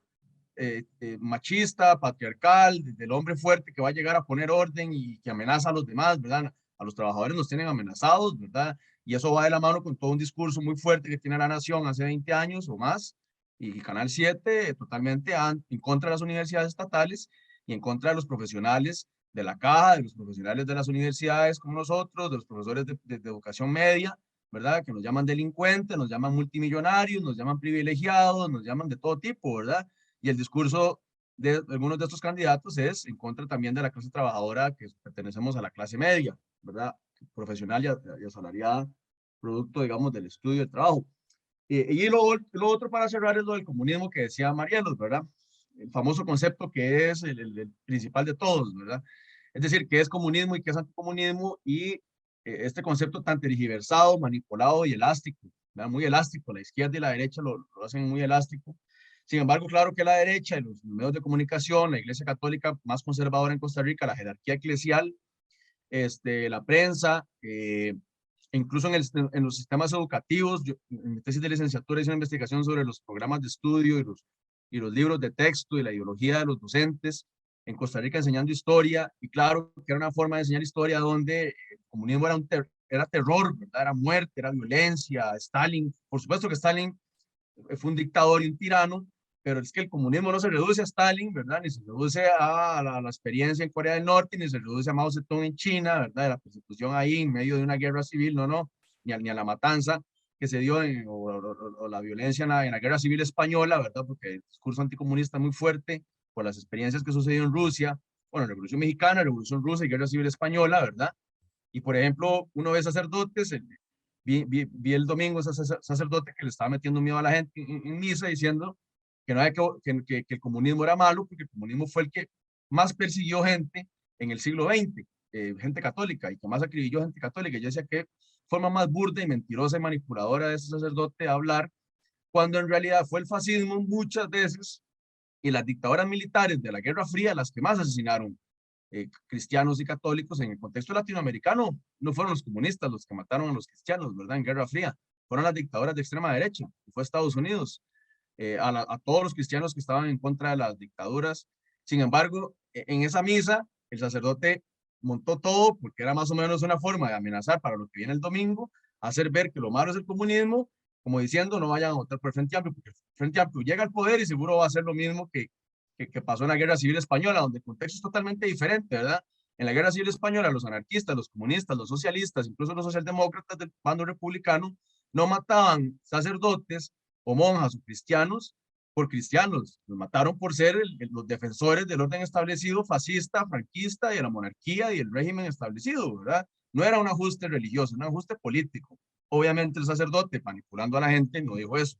Speaker 4: machista, patriarcal, del hombre fuerte que va a llegar a poner orden y que amenaza a los demás, ¿verdad? A los trabajadores nos tienen amenazados, ¿verdad? Y eso va de la mano con todo un discurso muy fuerte que tiene la nación hace 20 años o más, y Canal 7 totalmente en contra de las universidades estatales y en contra de los profesionales de la caja, de los profesionales de las universidades como nosotros, de los profesores de educación media, ¿verdad? Que nos llaman delincuentes, nos llaman multimillonarios, nos llaman privilegiados, nos llaman de todo tipo, ¿verdad? Y el discurso de algunos de estos candidatos es en contra también de la clase trabajadora que pertenecemos a la clase media, ¿verdad? Profesional y asalariada, producto, digamos, del estudio y del trabajo. Y lo otro para cerrar es lo del comunismo que decía Marielos, ¿verdad? El famoso concepto que es el principal de todos, ¿verdad? Es decir, qué es comunismo y qué es anticomunismo, y este concepto tan tergiversado, manipulado y elástico, ¿verdad? Muy elástico, la izquierda y la derecha lo hacen muy elástico. Sin embargo, claro que la derecha y los medios de comunicación, la Iglesia Católica más conservadora en Costa Rica, la jerarquía eclesial, la prensa, incluso en los sistemas educativos. Yo, en mi tesis de licenciatura hice una investigación sobre los programas de estudio y los libros de texto y la ideología de los docentes en Costa Rica enseñando historia, y claro que era una forma de enseñar historia donde el comunismo era terror, ¿verdad? Era muerte, era violencia. Stalin, por supuesto que Stalin fue un dictador y un tirano, pero es que el comunismo no se reduce a Stalin, ¿verdad? Ni se reduce a la experiencia en Corea del Norte, ni se reduce a Mao Zedong en China, ¿verdad? De la persecución ahí en medio de una guerra civil, no, ni a la matanza. que se dio o la violencia en la Guerra Civil Española, ¿verdad? Porque el discurso anticomunista es muy fuerte por las experiencias que sucedió en Rusia, bueno, Revolución Mexicana, Revolución Rusa y Guerra Civil Española, ¿verdad? Y por ejemplo, uno ve sacerdotes, vi el domingo ese sacerdote que le estaba metiendo miedo a la gente en misa diciendo que, no había que el comunismo era malo, porque el comunismo fue el que más persiguió gente en el siglo XX, gente católica, y que más acribilló gente católica. Yo decía que forma más burda y mentirosa y manipuladora de ese sacerdote de hablar, cuando en realidad fue el fascismo muchas veces y las dictaduras militares de la Guerra Fría las que más asesinaron cristianos y católicos en el contexto latinoamericano. No fueron los comunistas los que mataron a los cristianos, ¿verdad? En Guerra Fría. Fueron las dictaduras de extrema derecha, fue Estados Unidos, a todos los cristianos que estaban en contra de las dictaduras. Sin embargo, en esa misa, el sacerdote montó todo porque era más o menos una forma de amenazar para lo que viene el domingo, hacer ver que lo malo es el comunismo, como diciendo no vayan a votar por el Frente Amplio, porque el Frente Amplio llega al poder y seguro va a hacer lo mismo que pasó en la Guerra Civil Española, donde el contexto es totalmente diferente, ¿verdad? En la Guerra Civil Española, los anarquistas, los comunistas, los socialistas, incluso los socialdemócratas del bando republicano, no mataban sacerdotes o monjas o cristianos por cristianos, los mataron por ser los defensores del orden establecido fascista, franquista y de la monarquía y el régimen establecido, ¿verdad? No era un ajuste religioso, un ajuste político. Obviamente el sacerdote, manipulando a la gente, no dijo eso.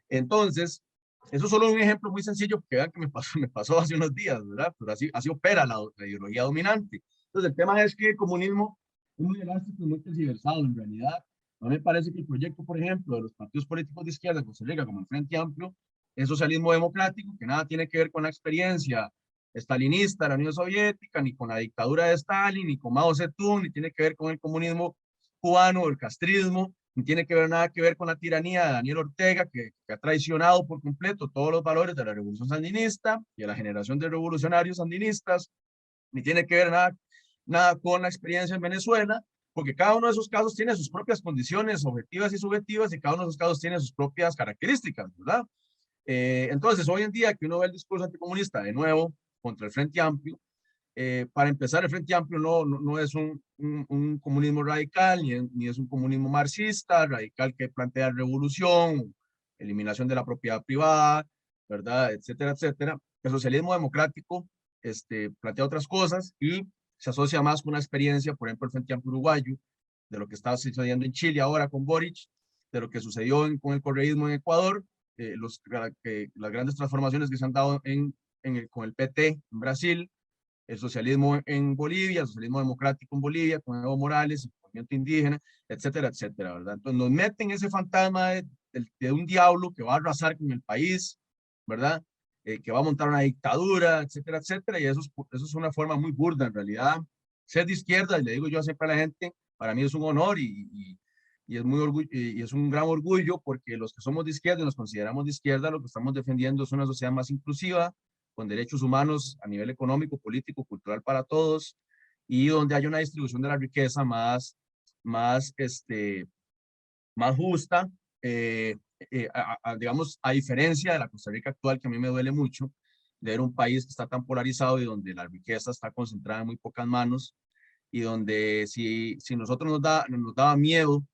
Speaker 4: Entonces, eso es solo un ejemplo muy sencillo que vean que me pasó hace unos días, ¿verdad? Pero así opera la ideología dominante. Entonces, el tema es que el comunismo es muy elástico y muy tergiversado en realidad. A mí me parece que el proyecto, por ejemplo, de los partidos políticos de izquierda en Costa Rica, como el Frente Amplio, es socialismo democrático, que nada tiene que ver con la experiencia estalinista de la Unión Soviética, ni con la dictadura de Stalin, ni con Mao Zedong, ni tiene que ver con el comunismo cubano o el castrismo, ni tiene que ver nada que ver con la tiranía de Daniel Ortega, que ha traicionado por completo todos los valores de la revolución sandinista y de la generación de revolucionarios sandinistas, ni tiene que ver nada con la experiencia en Venezuela, porque cada uno de esos casos tiene sus propias condiciones objetivas y subjetivas y cada uno de esos casos tiene sus propias características, ¿verdad? Entonces, hoy en día que uno ve el discurso anticomunista de nuevo contra el Frente Amplio, para empezar, el Frente Amplio no es un comunismo radical, ni es un comunismo marxista, radical que plantea revolución, eliminación de la propiedad privada, ¿verdad? Etcétera, etcétera. El socialismo democrático plantea otras cosas y se asocia más con una experiencia, por ejemplo, el Frente Amplio uruguayo, de lo que está sucediendo en Chile ahora con Boric, de lo que sucedió con el correísmo en Ecuador, las grandes transformaciones que se han dado con el PT en Brasil, el socialismo en Bolivia, el socialismo democrático en Bolivia, con Evo Morales, el movimiento indígena, etcétera, etcétera, ¿verdad? Entonces nos meten ese fantasma de un diablo que va a arrasar con el país, ¿verdad? Que va a montar una dictadura, etcétera, etcétera, y eso es una forma muy burda en realidad. Ser de izquierda, y le digo yo siempre a la gente, para mí es un honor y es un gran orgullo porque los que somos de izquierda y nos consideramos de izquierda, lo que estamos defendiendo es una sociedad más inclusiva, con derechos humanos a nivel económico, político, cultural para todos, y donde haya una distribución de la riqueza más justa, digamos, a diferencia de la Costa Rica actual, que a mí me duele mucho, de ver un país que está tan polarizado y donde la riqueza está concentrada en muy pocas manos, y donde si nosotros nos daba miedo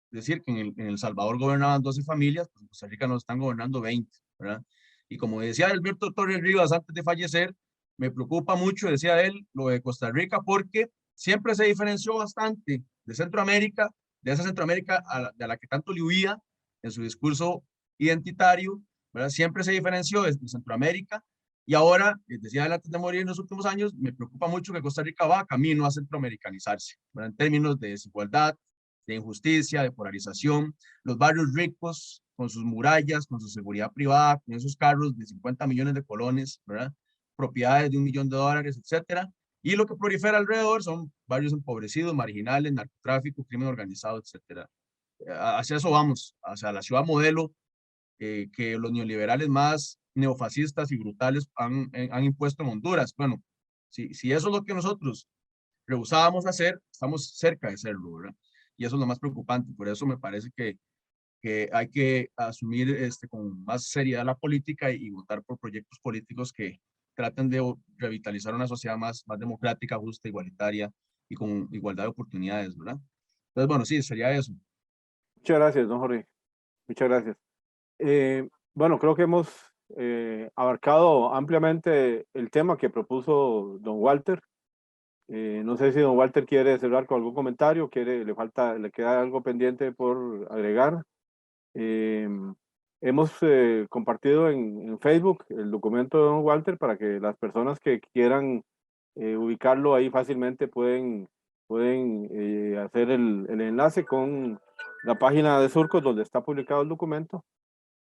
Speaker 4: decir que en El Salvador gobernaban 12 familias, pues en Costa Rica nos están gobernando 20, ¿verdad? Y como decía Alberto Torres Rivas antes de fallecer, me preocupa mucho, decía él, lo de Costa Rica, porque siempre se diferenció bastante de Centroamérica, de esa Centroamérica de la que tanto le huía en su discurso identitario, ¿verdad? Siempre se diferenció de Centroamérica y ahora, decía él antes de morir en los últimos años, me preocupa mucho que Costa Rica va camino a centroamericanizarse, ¿verdad? En términos de desigualdad, de injusticia, de polarización, los barrios ricos con sus murallas, con su seguridad privada, con esos carros de 50 millones de colones, ¿verdad? Propiedades de $1 millón, etcétera. Y lo que prolifera alrededor son barrios empobrecidos, marginales, narcotráfico, crimen organizado, etcétera. Hacia eso vamos, hacia la ciudad modelo que los neoliberales más neofascistas y brutales han impuesto en Honduras. Bueno, si eso es lo que nosotros rehusábamos hacer, estamos cerca de serlo, ¿verdad? Y eso es lo más preocupante. Por eso me parece que hay que asumir con más seriedad la política y votar por proyectos políticos que traten de revitalizar una sociedad más democrática, justa, igualitaria y con igualdad de oportunidades, ¿verdad? Entonces, bueno, sí, sería eso.
Speaker 1: Muchas gracias, don Jorge. Muchas gracias. Bueno, creo que hemos abarcado ampliamente el tema que propuso don Walter. No sé si don Walter quiere cerrar con algún comentario, le queda algo pendiente por agregar. Hemos compartido en Facebook el documento de don Walter para que las personas que quieran ubicarlo ahí fácilmente pueden hacer el enlace con la página de Surcos donde está publicado el documento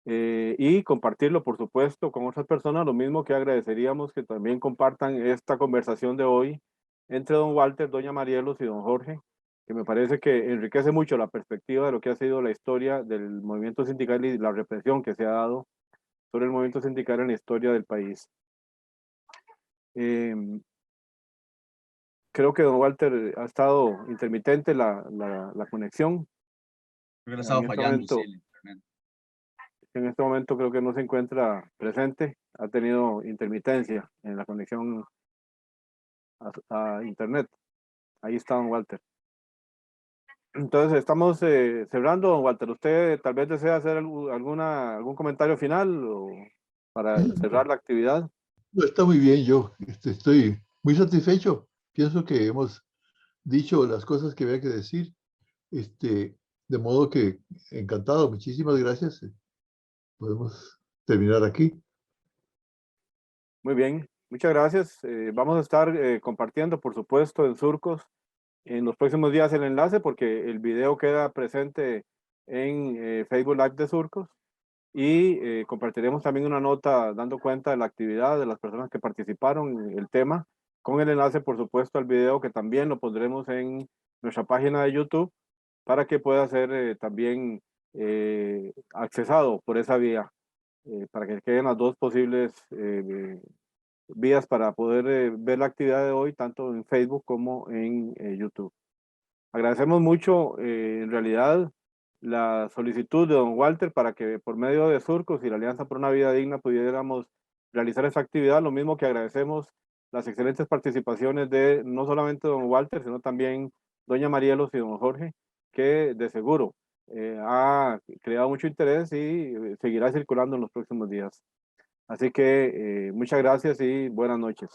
Speaker 1: y compartirlo, por supuesto, con otras personas. Lo mismo que agradeceríamos que también compartan esta conversación de hoy entre don Walter, doña Marielos y don Jorge, que me parece que enriquece mucho la perspectiva de lo que ha sido la historia del movimiento sindical y la represión que se ha dado sobre el movimiento sindical en la historia del país. Creo que don Walter ha estado intermitente la conexión.
Speaker 4: Creo que le ha estado fallando, sí, el internet.
Speaker 1: En este momento creo que no se encuentra presente, ha tenido intermitencia en la conexión a internet. Ahí está don Walter. Entonces estamos cerrando, don Walter. ¿Usted tal vez desea hacer algún comentario final o para cerrar la actividad?
Speaker 2: No, está muy bien, yo estoy muy satisfecho. Pienso que hemos dicho las cosas que había que decir. De modo que encantado, muchísimas gracias. Podemos terminar aquí.
Speaker 1: Muy bien, muchas gracias. Vamos a estar compartiendo, por supuesto, en Surcos en los próximos días el enlace porque el video queda presente en Facebook Live de Surcos y compartiremos también una nota dando cuenta de la actividad de las personas que participaron en el tema con el enlace, por supuesto, al video que también lo pondremos en nuestra página de YouTube para que pueda ser también accesado por esa vía, para que queden las dos posibles vías para poder ver la actividad de hoy, tanto en Facebook como en YouTube. Agradecemos mucho, en realidad, la solicitud de don Walter para que por medio de Surcos y la Alianza por una Vida Digna pudiéramos realizar esa actividad, lo mismo que agradecemos las excelentes participaciones de no solamente don Walter, sino también doña Marielos y don Jorge, que de seguro ha creado mucho interés y seguirá circulando en los próximos días. Así que muchas gracias y buenas noches.